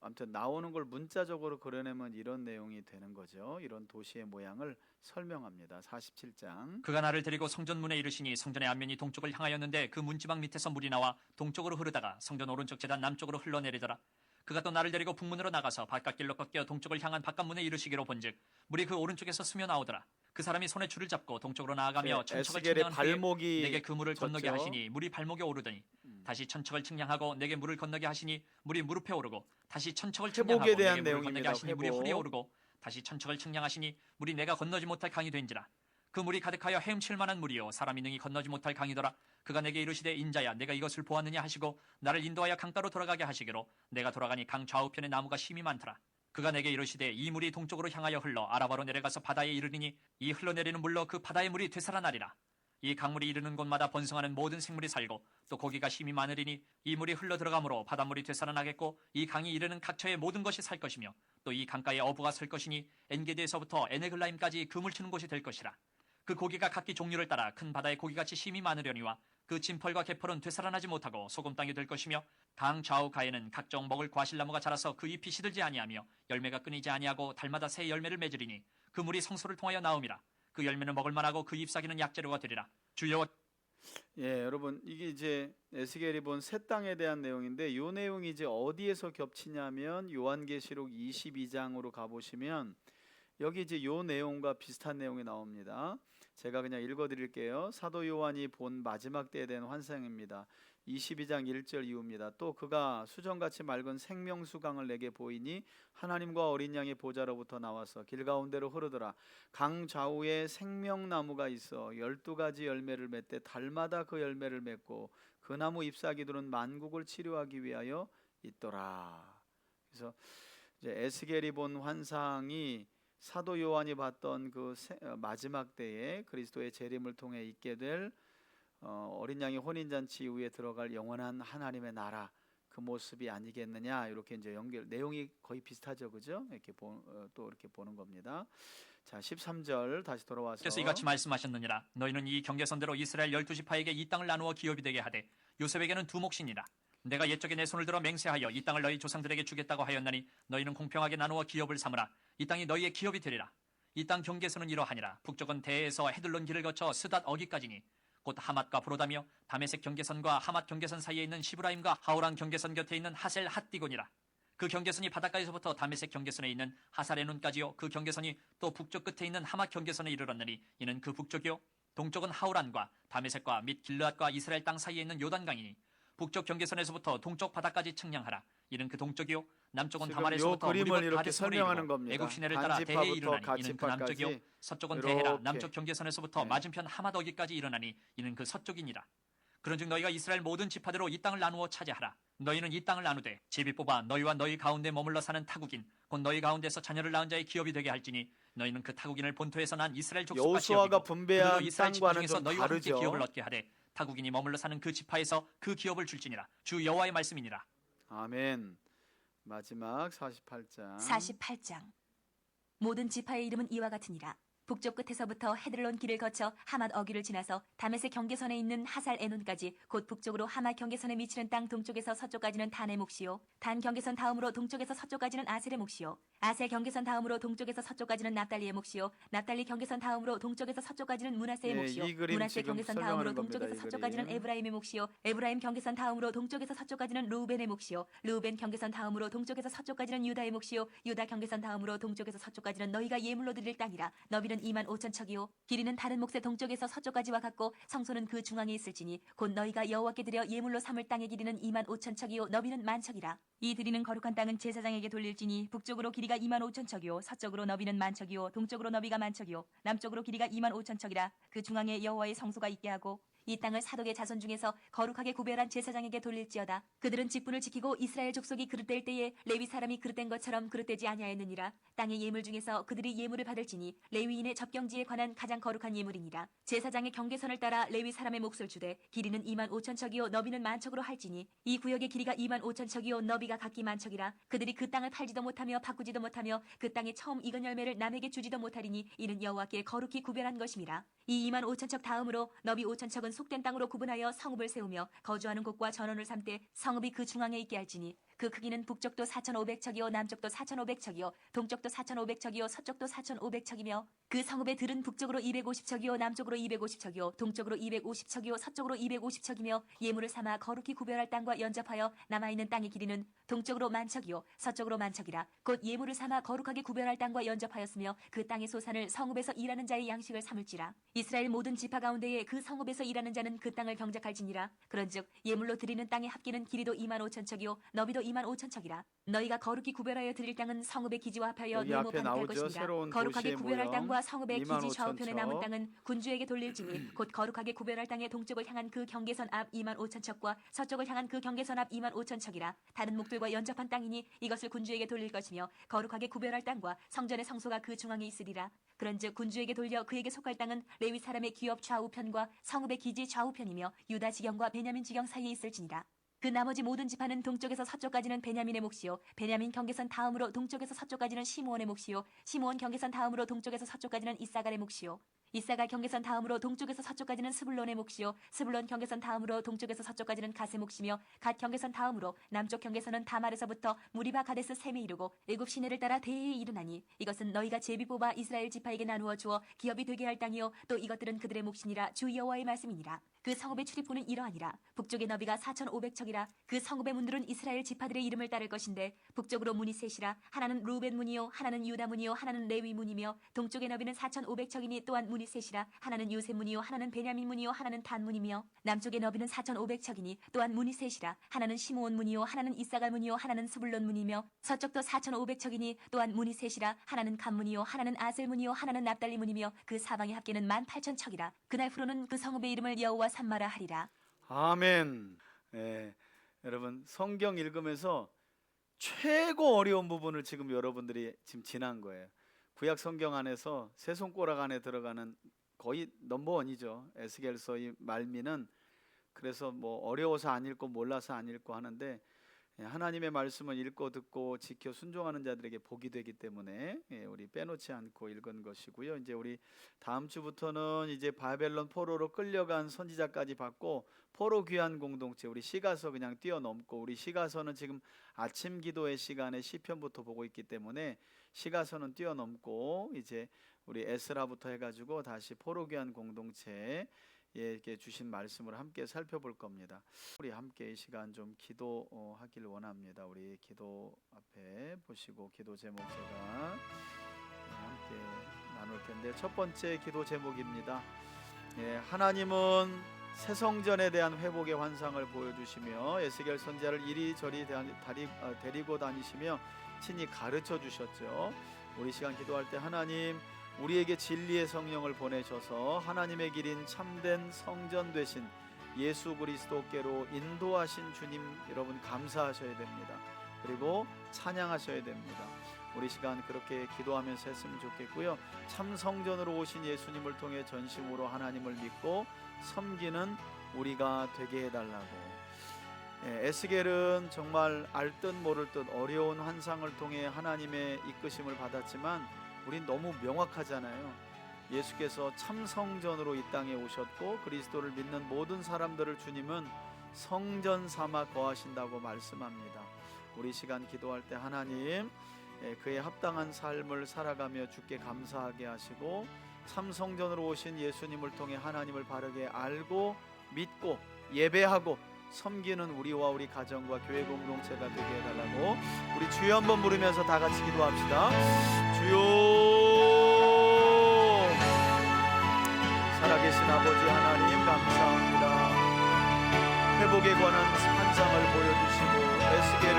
아무튼 나오는 걸 문자적으로 그려내면 이런 내용이 되는 거죠. 이런 도시의 모양을 설명합니다. 47장. 그가 나를 데리고 성전 문에 이르시니 성전의 앞면이 동쪽을 향하였는데 그 문지방 밑에서 물이 나와 동쪽으로 흐르다가 성전 오른쪽 제단 남쪽으로 흘러내리더라. 그가 또 나를 데리고 북문으로 나가서 바깥길로 꺾여 동쪽을 향한 바깥문에 이르시기로 본즉 물이 그 오른쪽에서 스며 나오더라. 그 사람이 손에 줄을 잡고 동쪽으로 나아가며 천척을 에스겔의 측량한 후에 발목이 내게 그 물을 건너게 졌죠. 하시니 물이 발목에 오르더니 다시 천척을 측량하고 내게 물을 건너게 하시니 물이 무릎에 오르고 다시 천척을 측량하고 회복에 대한 내게 물을 건너게 내용입니다. 하시니 물이 회복. 허리에 오르고 다시 천척을 측량하시니 물이 내가 건너지 못할 강이 된지라. 그 물이 가득하여 헤엄칠 만한 물이요 사람이 능히 건너지 못할 강이더라. 그가 내게 이르시되 인자야 내가 이것을 보았느냐 하시고 나를 인도하여 강가로 돌아가게 하시기로 내가 돌아가니 강 좌우편에 나무가 심이 많더라. 그가 내게 이르시되 이 물이 동쪽으로 향하여 흘러 아라바로 내려가서 바다에 이르리니 이 흘러내리는 물로 그 바다의 물이 되살아나리라. 이 강물이 이르는 곳마다 번성하는 모든 생물이 살고 또 고기가 심이 많으리니 이 물이 흘러 들어가므로 바닷물이 되살아나겠고 이 강이 이르는 각처의 모든 것이 살 것이며 또 이 강가에 어부가 설 것이니 엔게디에서부터 에네글라임까지 그물 치는 곳이 될 것이라. 그 고기가 각기 종류를 따라 큰 바다의 고기같이 심이 많으려니와 그 진펄과 개펄은 되살아나지 못하고 소금 땅이 될 것이며 강 좌우 가에는 각종 먹을 과실나무가 자라서 그 잎이 시들지 아니하며 열매가 끊이지 아니하고 달마다 새 열매를 맺으리니 그 물이 성소를 통하여 나옴이라. 그 열매는 먹을 만하고 그 잎사귀는 약재료가 되리라. 주여. 여러분 이게 이제 에스겔이 본 새 땅에 대한 내용인데 이 내용이 이제 어디에서 겹치냐면 요한계시록 22장으로 가보시면 여기 이제 요 내용과 비슷한 내용이 나옵니다. 제가 그냥 읽어드릴게요. 사도 요한이 본 마지막 때에 대한 환상입니다. 22장 1절 이후입니다. 또 그가 수정같이 맑은 생명수강을 내게 보이니 하나님과 어린 양의 보좌로부터 나와서 길 가운데로 흐르더라. 강 좌우에 생명나무가 있어 12가지 열매를 맺되 달마다 그 열매를 맺고 그 나무 잎사귀들은 만국을 치료하기 위하여 있더라. 그래서 이제 에스겔이 본 환상이 사도 요한이 봤던 그 마지막 때에 그리스도의 재림을 통해 있게 될 어린 양의 혼인잔치 이후에 들어갈 영원한 하나님의 나라, 그 모습이 아니겠느냐, 이렇게 이제 연결 내용이 거의 비슷하죠, 그죠? 이렇게 또 이렇게 보는 겁니다. 자, 13절 다시 돌아와서 그래서 이같이 말씀하셨느니라. 너희는 이 경계선대로 이스라엘 12지파에게 이 땅을 나누어 기업이 되게 하되 요셉에게는 두 몫이니라. 내가 옛적에 내 손을 들어 맹세하여 이 땅을 너희 조상들에게 주겠다고 하였나니 너희는 공평하게 나누어 기업을 삼으라. 이 땅이 너희의 기업이 되리라. 이 땅 경계선은 이러하니라. 북쪽은 대에서 헤들론 길을 거쳐 스닷 어기까지니 곧 하맛과 브로다며 다메섹 경계선과 하맛 경계선 사이에 있는 시브라임과 하오란 경계선 곁에 있는 하셀 핫디곤이라. 그 경계선이 바닷가에서부터 다메섹 경계선에 있는 하사레눈까지요. 그 경계선이 또 북쪽 끝에 있는 하맛 경계선에 이르렀느니 이는 그 북쪽이요. 동쪽은 하오란과 다메섹과 및 길르앗과 이스라엘 땅 사이에 있는 요단강이니 북쪽 경계선에서부터 동쪽 바다까지 측량하라. 이는 그 동쪽이요. 남쪽은 지금 다말에서부터 요 그림을 무리봇 이렇게 가데스물에 설명하는 이르고 겁니다. 애굽 시내를 따라 대해에 단지파부터 이르나니 이는 그 남쪽이요. 가지파까지 서쪽은 대해라. 이렇게. 남쪽 경계선에서부터 네. 맞은편 하맛어기까지 이르나니 이는 그 서쪽이니라. 그런즉 너희가 이스라엘 모든 지파대로 이 땅을 나누어 차지하라. 너희는 이 땅을 나누되 제비 뽑아 너희와 너희 가운데 머물러 사는 타국인 곧 너희 가운데서 자녀를 낳은 자의 기업이 되게 할지니 너희는 그 타국인을 본토에서 난 이스라엘 족속과 여호수아가 기업이고 분배한 그들도 이스라엘 지파 땅과는 중에서 좀 너희와 함께 다르죠. 기업을 얻게 하되 타국인이 머물러 사는 그 지파에서 그 기업을 줄지니라. 주 여호와의 말씀이니라. 아멘. 마지막 48장 48장. 모든 지파의 이름은 이와 같으니라. 북쪽 끝에서부터 헤들론 길을 거쳐 하맛 어귀를 지나서 다메섹 경계선에 있는 하살 에논까지 곧 북쪽으로 하맛 경계선에 미치는 땅 동쪽에서 서쪽까지는 단의 몫이요. 단 경계선 다음으로 동쪽에서 서쪽까지는 아셀의 몫이요. 아셀 경계선 다음으로 동쪽에서 서쪽까지는 납달리의 몫이요. 납달리 경계선 다음으로 동쪽에서 서쪽까지는 므낫세의 예, 몫이요. 이 그림 므낫세 지금 경계선 설명하는 다음으로 겁니다, 동쪽에서 이 서쪽까지는 그림. 에브라임의 몫이요. 에브라임 경계선 다음으로 동쪽에서 서쪽까지는 루벤의 몫이요. 루벤 경계선 다음으로 동쪽에서 서쪽까지는 유다의 몫이요. 유다 경계선 다음으로 동쪽에서 서쪽까지는 너희가 예물로 드릴 땅이라. 너비는 2만 5천 척이요. 길이는 다른 몫의 동쪽에서 서쪽까지와 같고 성소는 그 중앙에 있을지니 곧 너희가 여호와께 드려 예물로 삼을 땅의 길이는 2만 5천 척이요. 너비는 만 척이라. 이 드리는 거룩한 땅은 제사장에게 돌릴지니 북쪽으로 길이가 2만 5천 척이요. 서쪽으로 너비는 만 척이요. 동쪽으로 너비가 만 척이요. 남쪽으로 길이가 2만 5천 척이라. 그 중앙에 여호와의 성소가 있게 하고 이 땅을 사독의 자손 중에서 거룩하게 구별한 제사장에게 돌릴지어다. 그들은 직분을 지키고 이스라엘 족속이 그릇될 때에 레위 사람이 그릇된 것처럼 그릇되지 아니하였느니라. 땅의 예물 중에서 그들이 예물을 받을지니 레위인의 접경지에 관한 가장 거룩한 예물이니라. 제사장의 경계선을 따라 레위 사람의 몫을 주되 길이는 2만 5천 척이요 너비는 만 척으로 할지니 이 구역의 길이가 2만 5천 척이요 너비가 각기 만 척이라. 그들이 그 땅을 팔지도 못하며 바꾸지도 못하며 그 땅에 처음 익은 열매를 남에게 주지도 못하리니 이는 여호와께 거룩히 구별한 것임이라. 이 2만 5천 척 다음으로 너비 5천 척은 속된 땅으로 구분하여 성읍을 세우며 거주하는 곳과 전원을 삼되 성읍이 그 중앙에 있게 할지니 그 크기는 북쪽도 4,500척이요 남쪽도 4,500척이요 동쪽도 4,500척이요 서쪽도 4,500척이며 그 성읍의 들은 북쪽으로 250척이요 남쪽으로 250척이요 동쪽으로 250척이요 서쪽으로 250척이며 예물을 삼아 거룩히 구별할 땅과 연접하여 남아있는 땅의 길이는 동쪽으로 만척이요 서쪽으로 만척이라. 곧 예물을 삼아 거룩하게 구별할 땅과 연접하였으며 그 땅의 소산을 성읍에서 일하는 자의 양식을 삼을지라. 이스라엘 모든 지파 가운데에 그 성읍에서 일하는 자는 그 땅을 경작할지니라. 그런즉 예물로 드리는 땅의 합계는 길이도 2만 5천 척이요 너비도 2만 5천 척이라. 너희가 거룩히 구별하여 드릴 땅은 성읍의 기지와 합하여 여기 네모 앞에 반듯할 나오죠. 것이니라. 새로운 거룩하게 도시의 구별할 모형. 땅과 성읍의 2만 기지 5천 좌우편에 남은 척. 땅은 군주에게 돌릴지니 곧 거룩하게 구별할 땅의 동쪽을 향한 그 경계선 앞 2만 5천 척과 서쪽을 향한 그 경계선 앞 2만 5천 척이라. 다른 목들과 연접한 땅이니 이것을 군주에게 돌릴 것이며 거룩하게 구별할 땅과 성전의 성소가 그 중앙에 있으리라. 그런즉 군주에게 돌려 그에게 속할 땅은 레위 사람의 기업 좌우편과 성읍의 기지 좌우편이며 유다 지경과 베냐민 지경 사이에 있을지니라. 그 나머지 모든 지파는 동쪽에서 서쪽까지는 베냐민의 몫이요 베냐민 경계선 다음으로 동쪽에서 서쪽까지는 시므온의 몫이요 시므온 경계선 다음으로 동쪽에서 서쪽까지는 이사갈의 몫이요 이사갈 경계선 다음으로 동쪽에서 서쪽까지는 스불론의 몫이요 스불론 경계선 다음으로 동쪽에서 서쪽까지는 갓의 몫이며 갓 경계선 다음으로 남쪽 경계선은 다말에서부터 무리바 가데스 셈에 이르고 애굽 시내를 따라 대해에 이르나니 이것은 너희가 제비 뽑아 이스라엘 지파에게 나누어 주어 기업이 되게 할 땅이요 또 이것들은 그들의 몫이니라. 주 여호와의 말씀이니라. 그 성읍의 출입구는 이러하니라. 북쪽의 너비가 4,500척이라. 그 성읍의 문들은 이스라엘 지파들의 이름을 따를 것인데 북쪽으로 문이 셋이라. 하나는 루벤 문이요 하나는 유다 문이요 하나는 레위 문이며 동쪽의 너비는 4,500척이니 또한 문이 셋이라. 하나는 요셉 문이요 하나는 베냐민 문이요 하나는 단 문이며 남쪽의 너비는 4,500척이니 또한 문이 셋이라. 하나는 시므온 문이요 하나는 이사갈 문이요 하나는 스불론 문이며 서쪽도 4,500척이니 또한 문이 셋이라. 하나는 간 문이요 하나는 아셀 문이요 하나는 납달리 문이며 그 사방의 합계는 18,000척이라. 그날 후로는 그 성읍의 이름을 여호와 삼마라 하리라. 아멘. 예, 여러분 성경 읽으면서 최고 어려운 부분을 지금 여러분들이 지금 지난 거예요. 구약 성경 안에서 세 손가락 안에 들어가는 거의 넘버원이죠. 에스겔서 이 말미는. 그래서 뭐 어려워서 안 읽고 몰라서 안 읽고 하는데 하나님의 말씀을 읽고 듣고 지켜 순종하는 자들에게 복이 되기 때문에 우리 빼놓지 않고 읽은 것이고요. 이제 우리 다음 주부터는 이제 바벨론 포로로 끌려간 선지자까지 받고 포로 귀환 공동체, 우리 시가서 그냥 뛰어넘고, 우리 시가서는 지금 아침 기도의 시간에 시편부터 보고 있기 때문에 시가서는 뛰어넘고 이제 우리 에스라부터 해가지고 다시 포로 귀환 공동체에 이렇게 주신 말씀을 함께 살펴볼 겁니다. 우리 함께 이 시간 좀 기도하길 원합니다. 우리 기도 앞에 보시고 기도 제목 제가 함께 나눌 텐데, 첫 번째 기도 제목입니다. 하나님은 새 성전에 대한 회복의 환상을 보여주시며 에스겔 선지자를 이리저리 데리고 다니시며 친히 가르쳐 주셨죠. 우리 시간 기도할 때 하나님, 우리에게 진리의 성령을 보내셔서 하나님의 길인 참된 성전 되신 예수 그리스도께로 인도하신 주님, 여러분 감사하셔야 됩니다. 그리고 찬양하셔야 됩니다. 우리 시간 그렇게 기도하면서 했으면 좋겠고요. 참 성전으로 오신 예수님을 통해 전심으로 하나님을 믿고 섬기는 우리가 되게 해달라고. 에스겔은 정말 알듯 모를 듯 어려운 환상을 통해 하나님의 이끄심을 받았지만 우린 너무 명확하잖아요. 예수께서 참 성전으로 이 땅에 오셨고 그리스도를 믿는 모든 사람들을 주님은 성전 삼아 거하신다고 말씀합니다. 우리 시간 기도할 때 하나님, 그의 합당한 삶을 살아가며 주께 감사하게 하시고 참 성전으로 오신 예수님을 통해 하나님을 바르게 알고 믿고 예배하고 섬기는 우리와 우리 가정과 교회 공동체가 되게 해달라고. 우리 주여 한번 부르면서 다 같이 기도합시다. 주여. 살아계신 아버지 하나님 감사합니다. 회복에 관한 환상을 보여주시고 에스겔을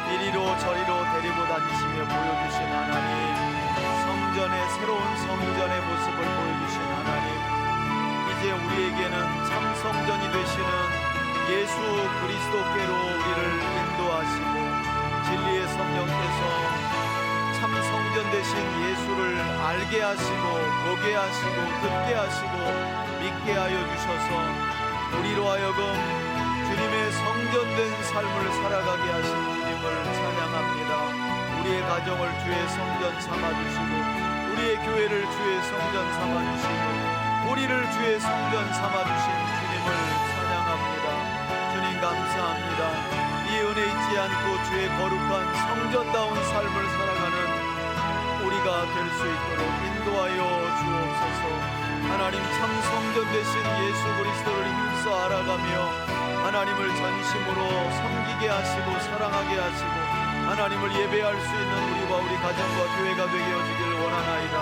이리로 저리로 데리고 다니시며 보여주신 하나님, 성전의 새로운 성전의 모습을 보여주신 하나님, 이제 우리에게는 참 성전이 되시는 예수 그리스도께로 우리를 인도하시고 진리의 성령께서 참 성전 되신 예수를 알게 하시고 보게 하시고 듣게 하시고 믿게 하여 주셔서 우리로 하여금 주님의 성전된 삶을 살아가게 하신 주님을 찬양합니다. 우리의 가정을 주의 성전 삼아주시고 우리의 교회를 주의 성전 삼아주시고 우리를 주의 성전 삼아주신 주님을 찬양합니다. 주님 감사합니다. 이 은혜 잊지 않고 주의 거룩한 성전다운 삶을 살아가는 우리가 될 수 있도록 인도하여 주옵소서. 하나님 참 성전 되신 예수 그리스도를 힘써 알아가며 하나님을 전심으로 섬기게 하시고 사랑하게 하시고 하나님을 예배할 수 있는 우리와 우리 가정과 교회가 되게 해주길 원하나이다.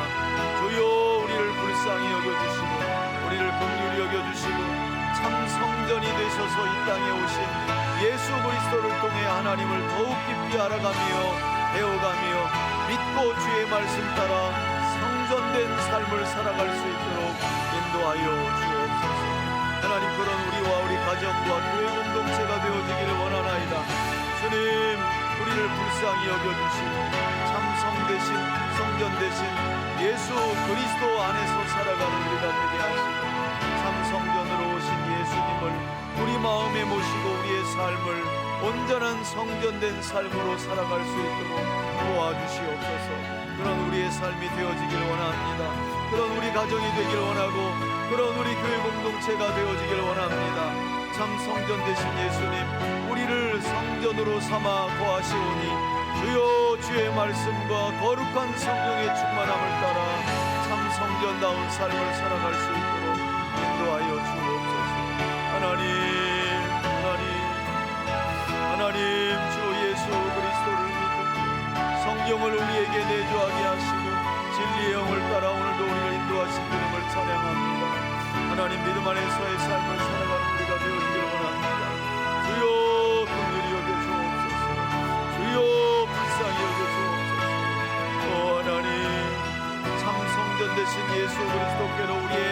주여 우리를 불쌍히 여겨주시고 우리를 긍휼히 여겨주시고 참 성전이 되셔서 이 땅에 오신 예수 그리스도를 통해 하나님을 더욱 깊이 알아가며 배워가며 믿고 주의 말씀 따라 성전된 삶을 살아갈 수 있도록 인도하여 주옵소서. 하나님, 그런 우리와 우리 가정과 교회 공동체가 되어지기를 원하나이다. 주님, 우리를 불쌍히 여겨주시고 참 성되신 성전 되신 예수 그리스도 안에서 살아가는 우리가 되게 하시고 참 성전으로 오신 예수님을 우리 마음에 모시고 우리의 삶을 온전한 성전된 삶으로 살아갈 수 있도록 도와주시옵소서. 그런 우리의 삶이 되어지길 원합니다. 그런 우리 가정이 되길 원하고 그런 우리 교회 공동체가 되어지길 원합니다. 참 성전 되신 예수님, 우리를 성전으로 삼아 거하시오니 주여 주의 말씀과 거룩한 성령의 충만함을 따라 참 성전다운 삶을 살아갈 수 있도록 인도하여 주옵소서. 하나님 주 예수 그리스도를 믿고 성령을 우리에게 내주하게 하시고 진리의 영을 따라 오늘도 우리를 인도하신 주님을 찬양합니다. 하나님, 믿음 안에서의 삶을 살아가는 우리가 되어지길 원합니다. 주여 긍휼히 여겨주옵소서. 주여 불쌍히 여겨주옵소서. 하나님, 참 성전 되신 예수 그리스도께로 우리의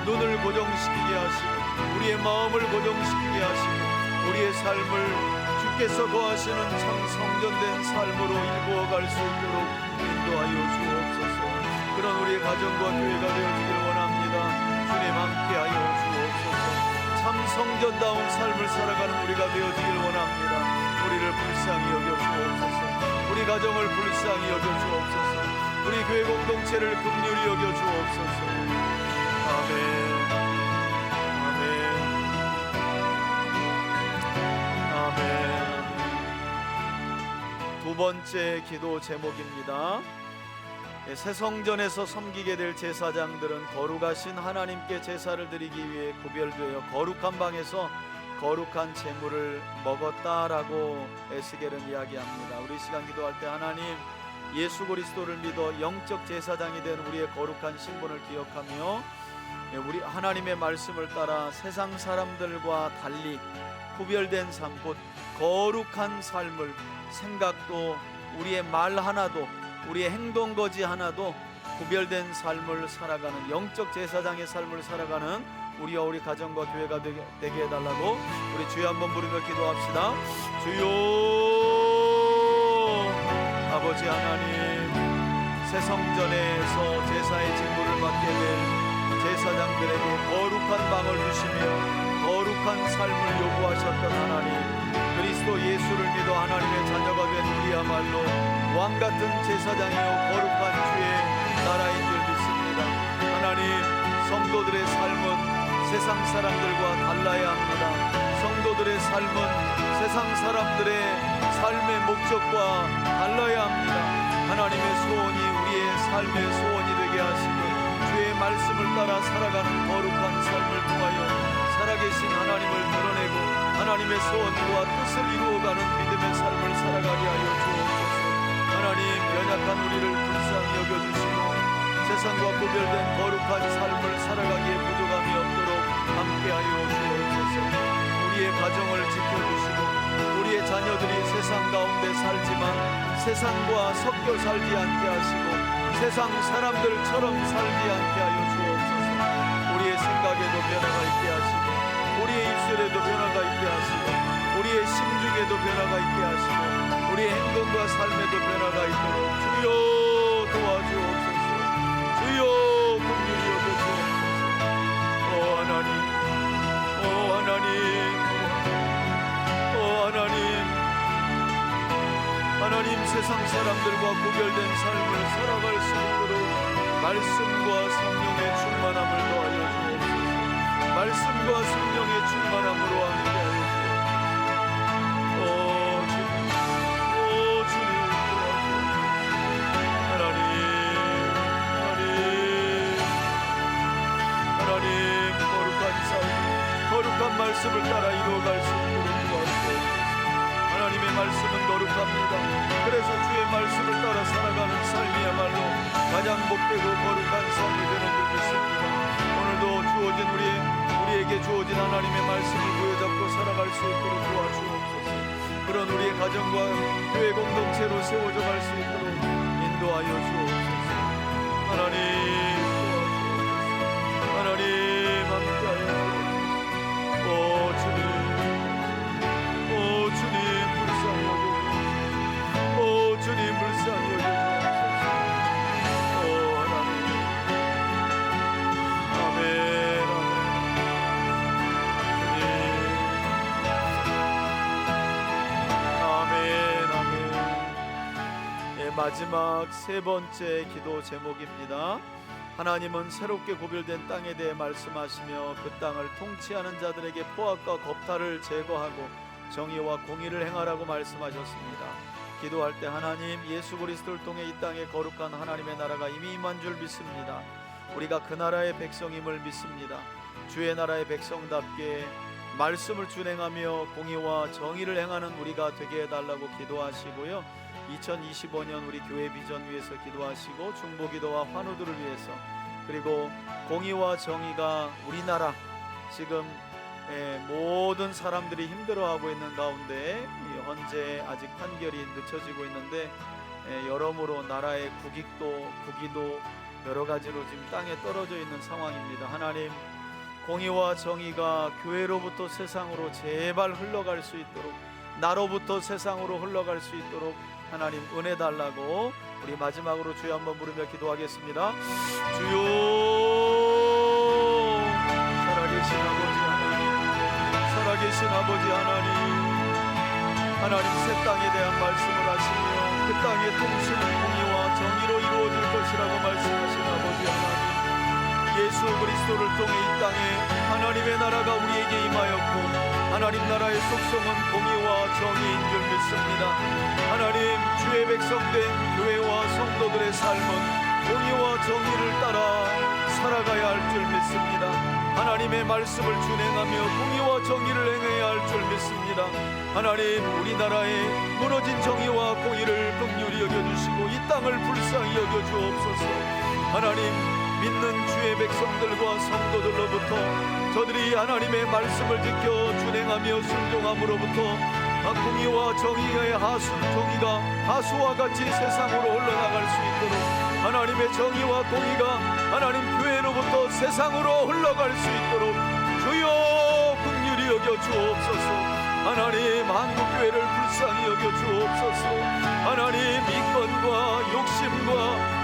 눈을 고정시키게 하시고 우리의 마음을 고정시키게 하시고 우리의 삶을 주께서 거하시는 참 성전된 삶으로 일구어갈 수 있도록 인도하여 주옵소서. 그런 우리의 가정과 교회가 되어지길 원합니다. 주님 함께하여 주옵소서. 참 성전다운 삶을 살아가는 우리가 되어지길 원합니다. 우리 가정을 불쌍히 여겨 주옵소서. 우리 교회 공동체를 긍휼히 여겨 주옵소서. 아멘. 두 번째 기도 제목입니다. 새 성전에서 섬기게 될 제사장들은 거룩하신 하나님께 제사를 드리기 위해 구별되어 거룩한 방에서 거룩한 제물을 먹었다라고 에스겔은 이야기합니다. 우리 시간 기도할 때 하나님 예수 그리스도를 믿어 영적 제사장이 된 우리의 거룩한 신분을 기억하며 우리 하나님의 말씀을 따라 세상 사람들과 달리 구별된 삶, 곧 거룩한 삶을, 생각도 우리의 말 하나도 우리의 행동 거지 하나도 구별된 삶을 살아가는 영적 제사장의 삶을 살아가는 우리와 우리 가정과 교회가 되게 해달라고 우리 주여 한번 부르며 기도합시다. 주여 아버지 하나님, 새 성전에서 제사의 직분을 맡게 될 제사장들에게 거룩한 방을 주시며 거룩한 삶을 요구하셨던 하나님, 그리스도 예수를 믿어 하나님의 자녀가 된 우리야말로 왕같은 제사장이요 거룩한 주의 나라인 줄 믿습니다. 하나님, 성도들의 삶은 세상 사람들과 달라야 합니다. 성도들의 삶은 세상 사람들의 삶의 목적과 달라야 합니다. 하나님의 소원이 우리의 삶의 소원이 되게 하시고 주의 말씀을 따라 살아가는 거룩한 삶을 통하여 살아계신 하나님을 드러내고 하나님의 소원과 뜻을 이루어가는 믿음의 삶을 살아가게 하여 주옵소서. 하나님, 연약한 우리를 불쌍히 여겨주시고 세상과 구별된 거룩한 삶을 살아가기에 부족함이 없도록 함께하여 주옵소서. 우리의 가정을 지켜주시고 우리의 자녀들이 세상 가운데 살지만 세상과 섞여 살지 않게 하시고 세상 사람들처럼 살지 않게 하여 주옵소서. 우리의 생각에도 변화가 있게 하시고 우리의 입술에도 변화가 있게 하시고 우리의 심중에도 변화가 있게 하시고 우리의 행동과 삶에도 변화가 있도록 주여 도와주옵소서. 주여 긍휼히 여겨주옵소서. 오 하나님, 오 하나님, 오 하나님, 하나님, 세상 사람들과 구별된 삶을 살아갈 수 있도록 말씀과 성령의 충만함을 더하여 주옵소서. 말씀과 성령의 충만함으로 함께하여 주옵소서. 오 주님 도와주옵소서. 하나님, 거룩한 삶, 거룩한 말씀을 따라 이루어갈 수 있도록 도와주옵소서. 하나님의 말씀은 거룩합니다. 그래서 주의 말씀을 따라 살아가는 삶이야말로 가장 복되고 거룩한 삶이 되는 줄 믿습니다. 오늘도 주어진 우리에게 주어진 하나님의 말씀을 부여잡고 살아갈 수 있도록 도와주옵소서. 그런 우리의 가정과 교회 공동체로 세워져 갈 수 있도록 인도하여 주옵소서. 하나님 도와주옵소서. 하나님 함께하여 주옵소서. 오 주님, 오 주님 불쌍히 여겨주옵소서. 오 주님 불쌍히 여겨주옵소서. 오 하나님, 아멘, 아멘, 아멘. 예, 마지막 세 번째 기도 제목입니다. 하나님은 새롭게 구별된 땅에 대해 말씀하시며 그 땅을 통치하는 자들에게 포악과 겁탈을 제거하고 정의와 공의를 행하라고 말씀하셨습니다. 기도할 때 하나님, 예수 그리스도를 통해 이 땅에 거룩한 하나님의 나라가 이미 임한 줄 믿습니다. 우리가 그 나라의 백성임을 믿습니다. 주의 나라의 백성답게 말씀을 준행하며 공의와 정의를 행하는 우리가 되게 해달라고 기도하시고요. 2025년 우리 교회 비전 위해서 기도하시고 중보기도와 환우들을 위해서, 그리고 공의와 정의가 우리나라 지금 모든 사람들이 힘들어하고 있는 가운데 현재 아직 판결이 늦춰지고 있는데 여러모로 나라의 국기도 여러 가지로 지금 땅에 떨어져 있는 상황입니다. 하나님, 공의와 정의가 교회로부터 세상으로 제발 흘러갈 수 있도록, 나로부터 세상으로 흘러갈 수 있도록 하나님 은혜 달라고 우리 마지막으로 주여 한번 부르며 기도하겠습니다. 주여, 살아계신 아버지 하나님, 살아계신 아버지 하나님, 하나님 새 땅에 대한 말씀을 하시며 그 땅의 통치는 공의와 정의로 이루어질 것이라고 말씀하신 아버지 하나님, 예수 그리스도를 통해 이 땅에 하나님의 나라가 우리에게 임하였고 하나님 나라의 속성은 공의와 정의인 줄 믿습니다. 하나님, 주의 백성된 교회와 성도들의 삶은 공의와 정의를 따라 살아가야 할 줄 믿습니다. 하나님의 말씀을 준행하며 공의와 정의를 행해야 할 줄 믿습니다. 하나님, 우리나라의 무너진 정의와 공의를 긍휼히 여겨주시고 이 땅을 불쌍히 여겨주옵소서. 하나님, 믿는 주의 백성들과 성도들로부터 저들이 하나님의 말씀을 지켜 준행하며 순종함으로부터 공의와 정의의 정의가 하수와 같이 세상으로 흘러나갈 수 있도록 하나님의 정의와 공의가 하나님 교회로부터 세상으로 흘러갈 수 있도록 주여 긍휼히 여겨 주옵소서. 하나님, 한국교회를 불쌍히 여겨 주옵소서. 하나님, 인권과 욕심과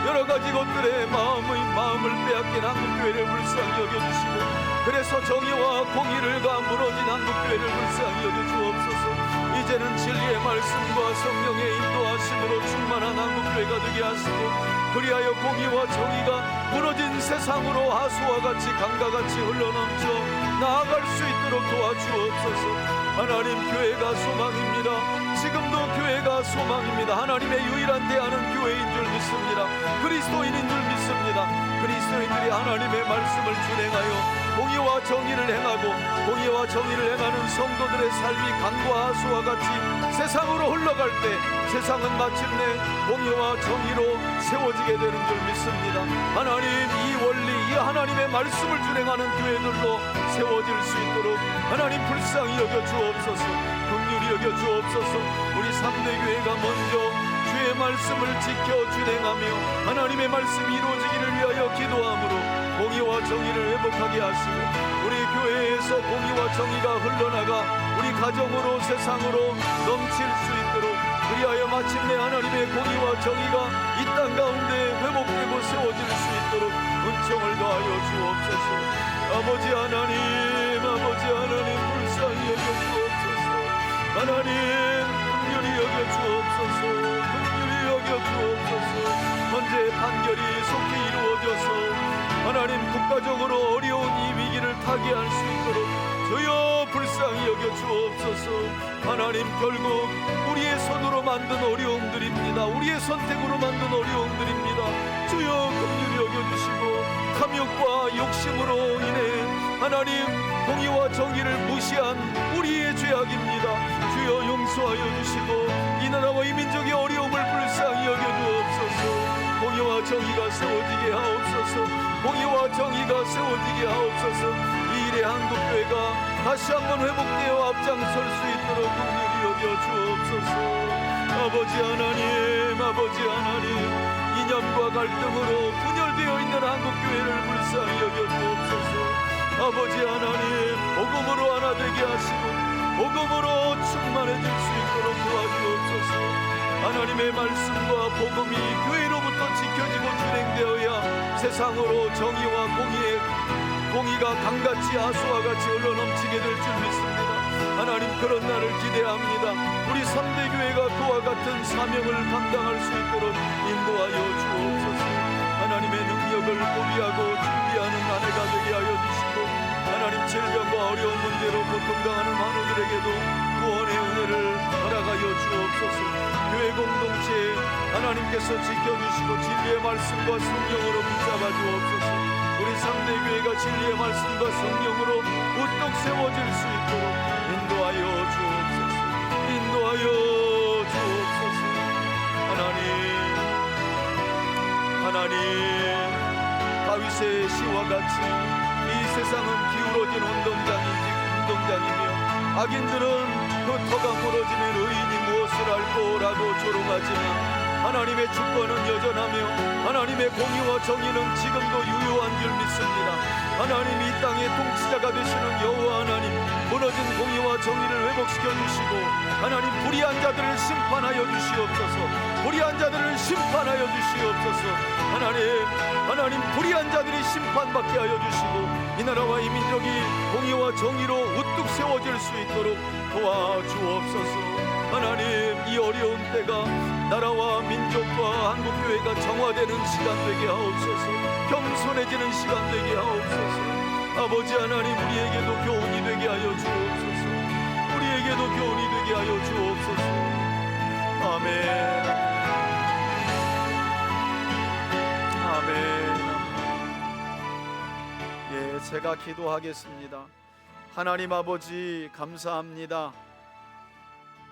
여러가지 것들의 마음을 빼앗긴 한국교회를 불쌍히 여겨주시고 그래서 정의와 공의를 무너진 한국교회를 불쌍히 여겨주옵소서. 이제는 진리의 말씀과 성령의 인도하심으로 충만한 한국교회가 되게 하시고 그리하여 공의와 정의가 무너진 세상으로 하수와 같이 강과 같이 흘러넘쳐 나아갈 수 있도록 도와주옵소서. 하나님, 교회가 소망입니다. 지금도 교회가 소망입니다. 하나님의 유일한 대안은 교회인 줄 믿습니다. 그리스도인인 줄 믿습니다. 그리스도인들이 하나님의 말씀을 준행하여 공의와 정의를 행하고 공의와 정의를 행하는 성도들의 삶이 강과 하수와 같이 세상으로 흘러갈 때 세상은 마침내 공의와 정의로 세워지게 되는 줄 믿습니다. 하나님, 이 원리, 이 하나님의 말씀을 준행하는 교회들로 세워질 수 있도록 하나님 불쌍히 여겨 주옵소서. 긍휼히 여겨 주옵소서. 우리 3대 교회가 먼저 주의 말씀을 지켜 준행하며 하나님의 말씀이 이루어지기를 위하여 기도함으로 공의와 정의를 회복하게 하시고 우리 교회에서 공의와 정의가 흘러나가 우리 가정으로 세상으로 넘칠 수 있도록 그리하여 마침내 하나님의 공의와 정의가 이 땅 가운데 회복되고 세워질 수 있도록 은총을 더하여 주옵소서. 아버지 하나님, 아버지 하나님, 불쌍히 여겨 주옵소서. 하나님, 긍휼히 여겨 주옵소서. 긍휼히 여겨 주옵소서. 현재 판결이 속히 이루어져서 하나님, 국가적으로 어려운 이 위기를 타개할 수 있도록 주여 불쌍히 여겨 주옵소서. 하나님, 결국 우리의 손으로 만든 어려움들입니다. 우리의 선택으로 만든 어려움들입니다. 주여 긍휼히 여겨주시고 탐욕과 욕심으로 인해 하나님 공의와 정의를 무시한 우리의 죄악입니다. 주여 용서하여 주시고 이 나라와 이 민족의 어려움을 불쌍히 여겨주옵소서. 공의와 정의가 세워지게 하옵소서. 공의와 정의가 세워지게 하옵소서. 이 일에 한국교회가 다시 한번 회복되어 앞장설 수 있도록 긍휼히 여겨 주옵소서. 아버지 하나님, 아버지 하나님, 이념과 갈등으로 분열되어 있는 한국교회를 불쌍히 여겨 주옵소서. 아버지 하나님, 복음으로 하나 되게 하시고 복음으로 충만해질 수 있도록 도와주옵소서. 하나님의 말씀과 복음이 교회로부터 지켜지고 준행되어야 세상으로 정의와 공의가 강같이 하수와 같이 흘러넘치게 될 줄 믿습니다. 하나님, 그런 날을 기대합니다. 우리 3대 교회가 그와 같은 사명을 감당할 수 있도록 인도하여 주옵소서. 하나님의 능력을 고비하고 준비하는 한 해가 되게 하여 주시고 하나님, 질병과 어려운 문제로 고통당하는 만우들에게도 구원의 은혜를 허락하여 주옵소서. 교회 공동체에 하나님께서 지켜주시고 진리의 말씀과 성령으로 붙잡아 주옵소서. 우리 3대 교회가 진리의 말씀과 성령으로 우뚝 세워질 수 있도록 인도하여 주옵소서. 인도하여 주옵소서. 하나님, 다윗의 시와 같이 이 세상은 기울어진 운동장이며 악인들은 그 터가 부러지면 의인이 무엇을 알고라고 조롱하지만 하나님의 주권은 여전하며 하나님의 공의와 정의는 지금도 유효한 줄 믿습니다. 하나님, 이 땅의 통치자가 되시는 여호와 하나님, 무너진 공의와 정의를 회복시켜 주시고 하나님, 불의한 자들을 심판하여 주시옵소서. 불의한 자들을 심판하여 주시옵소서. 하나님, 불의한 자들이 심판받게 하여 주시고 이 나라와 이 민족이 공의와 정의로 우뚝 세워질 수 있도록 도와주옵소서. 하나님, 이 어려운 때가 나라와 민족 민족과 한국교회가 정화되는 시간 되게 하옵소서. 겸손해지는 시간 되게 하옵소서. 아버지 하나님, 우리에게도 교훈이 되게 하여 주옵소서. 우리에게도 교훈이 되게 하여 주옵소서. 아멘. 아멘. 예, 제가 기도하겠습니다. 하나님 아버지, 감사합니다.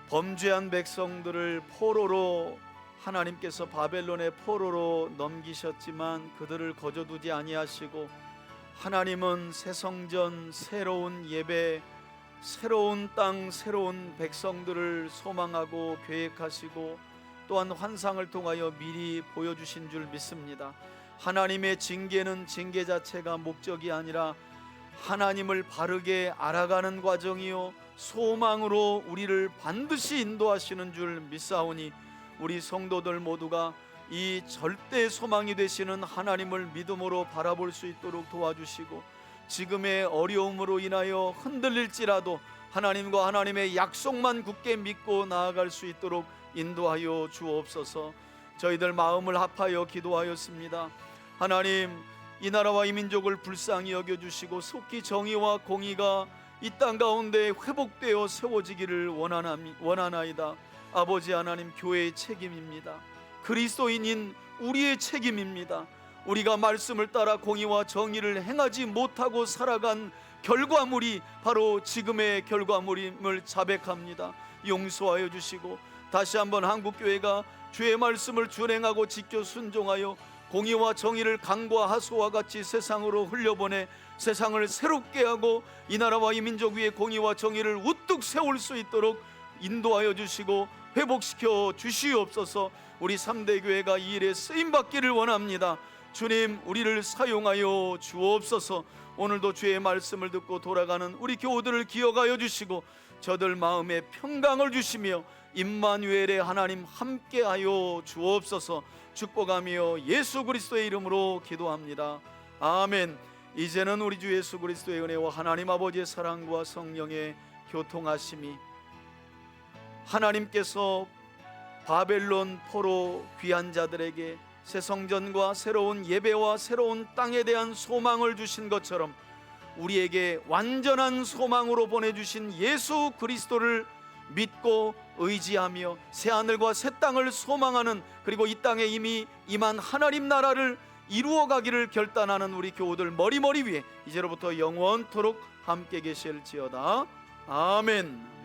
범죄한 백성들을 포로로, 하나님께서 바벨론의 포로로 넘기셨지만 그들을 거저두지 아니하시고, 하나님은 새 성전, 새로운 예배, 새로운 땅, 새로운 백성들을 소망하고 계획하시고 또한 환상을 통하여 미리 보여주신 줄 믿습니다. 하나님의 징계는 징계 자체가 목적이 아니라 하나님을 바르게 알아가는 과정이요, 소망으로 우리를 반드시 인도하시는 줄 믿사오니, 우리 성도들 모두가 이 절대 소망이 되시는 하나님을 믿음으로 바라볼 수 있도록 도와주시고, 지금의 어려움으로 인하여 흔들릴지라도 하나님과 하나님의 약속만 굳게 믿고 나아갈 수 있도록 인도하여 주옵소서. 저희들 마음을 합하여 기도하였습니다. 하나님, 이 나라와 이 민족을 불쌍히 여겨주시고 속히 정의와 공의가 이 땅 가운데 회복되어 세워지기를 원하나이다. 아버지 하나님, 교회의 책임입니다. 그리스도인인 우리의 책임입니다. 우리가 말씀을 따라 공의와 정의를 행하지 못하고 살아간 결과물이 바로 지금의 결과물임을 자백합니다. 용서하여 주시고 다시 한번 한국교회가 주의 말씀을 준행하고 지켜 순종하여 공의와 정의를 강과 하수와 같이 세상으로 흘려보내 세상을 새롭게 하고 이 나라와 이 민족 위에 공의와 정의를 우뚝 세울 수 있도록 인도하여 주시고 회복시켜 주시옵소서. 우리 3대 교회가 이 일에 쓰임받기를 원합니다. 주님, 우리를 사용하여 주옵소서. 오늘도 주의 말씀을 듣고 돌아가는 우리 교우들을 기억하여 주시고 저들 마음에 평강을 주시며 임마누엘의 하나님 함께하여 주옵소서. 축복하며 예수 그리스도의 이름으로 기도합니다. 아멘. 이제는 우리 주 예수 그리스도의 은혜와 하나님 아버지의 사랑과 성령의 교통하심이, 하나님께서 바벨론 포로 귀한 자들에게 새 성전과 새로운 예배와 새로운 땅에 대한 소망을 주신 것처럼 우리에게 완전한 소망으로 보내주신 예수 그리스도를 믿고 의지하며 새 하늘과 새 땅을 소망하는, 그리고 이 땅에 이미 임한 하나님 나라를 이루어가기를 결단하는 우리 교우들 머리 위에 이제로부터 영원토록 함께 계실지어다. 아멘.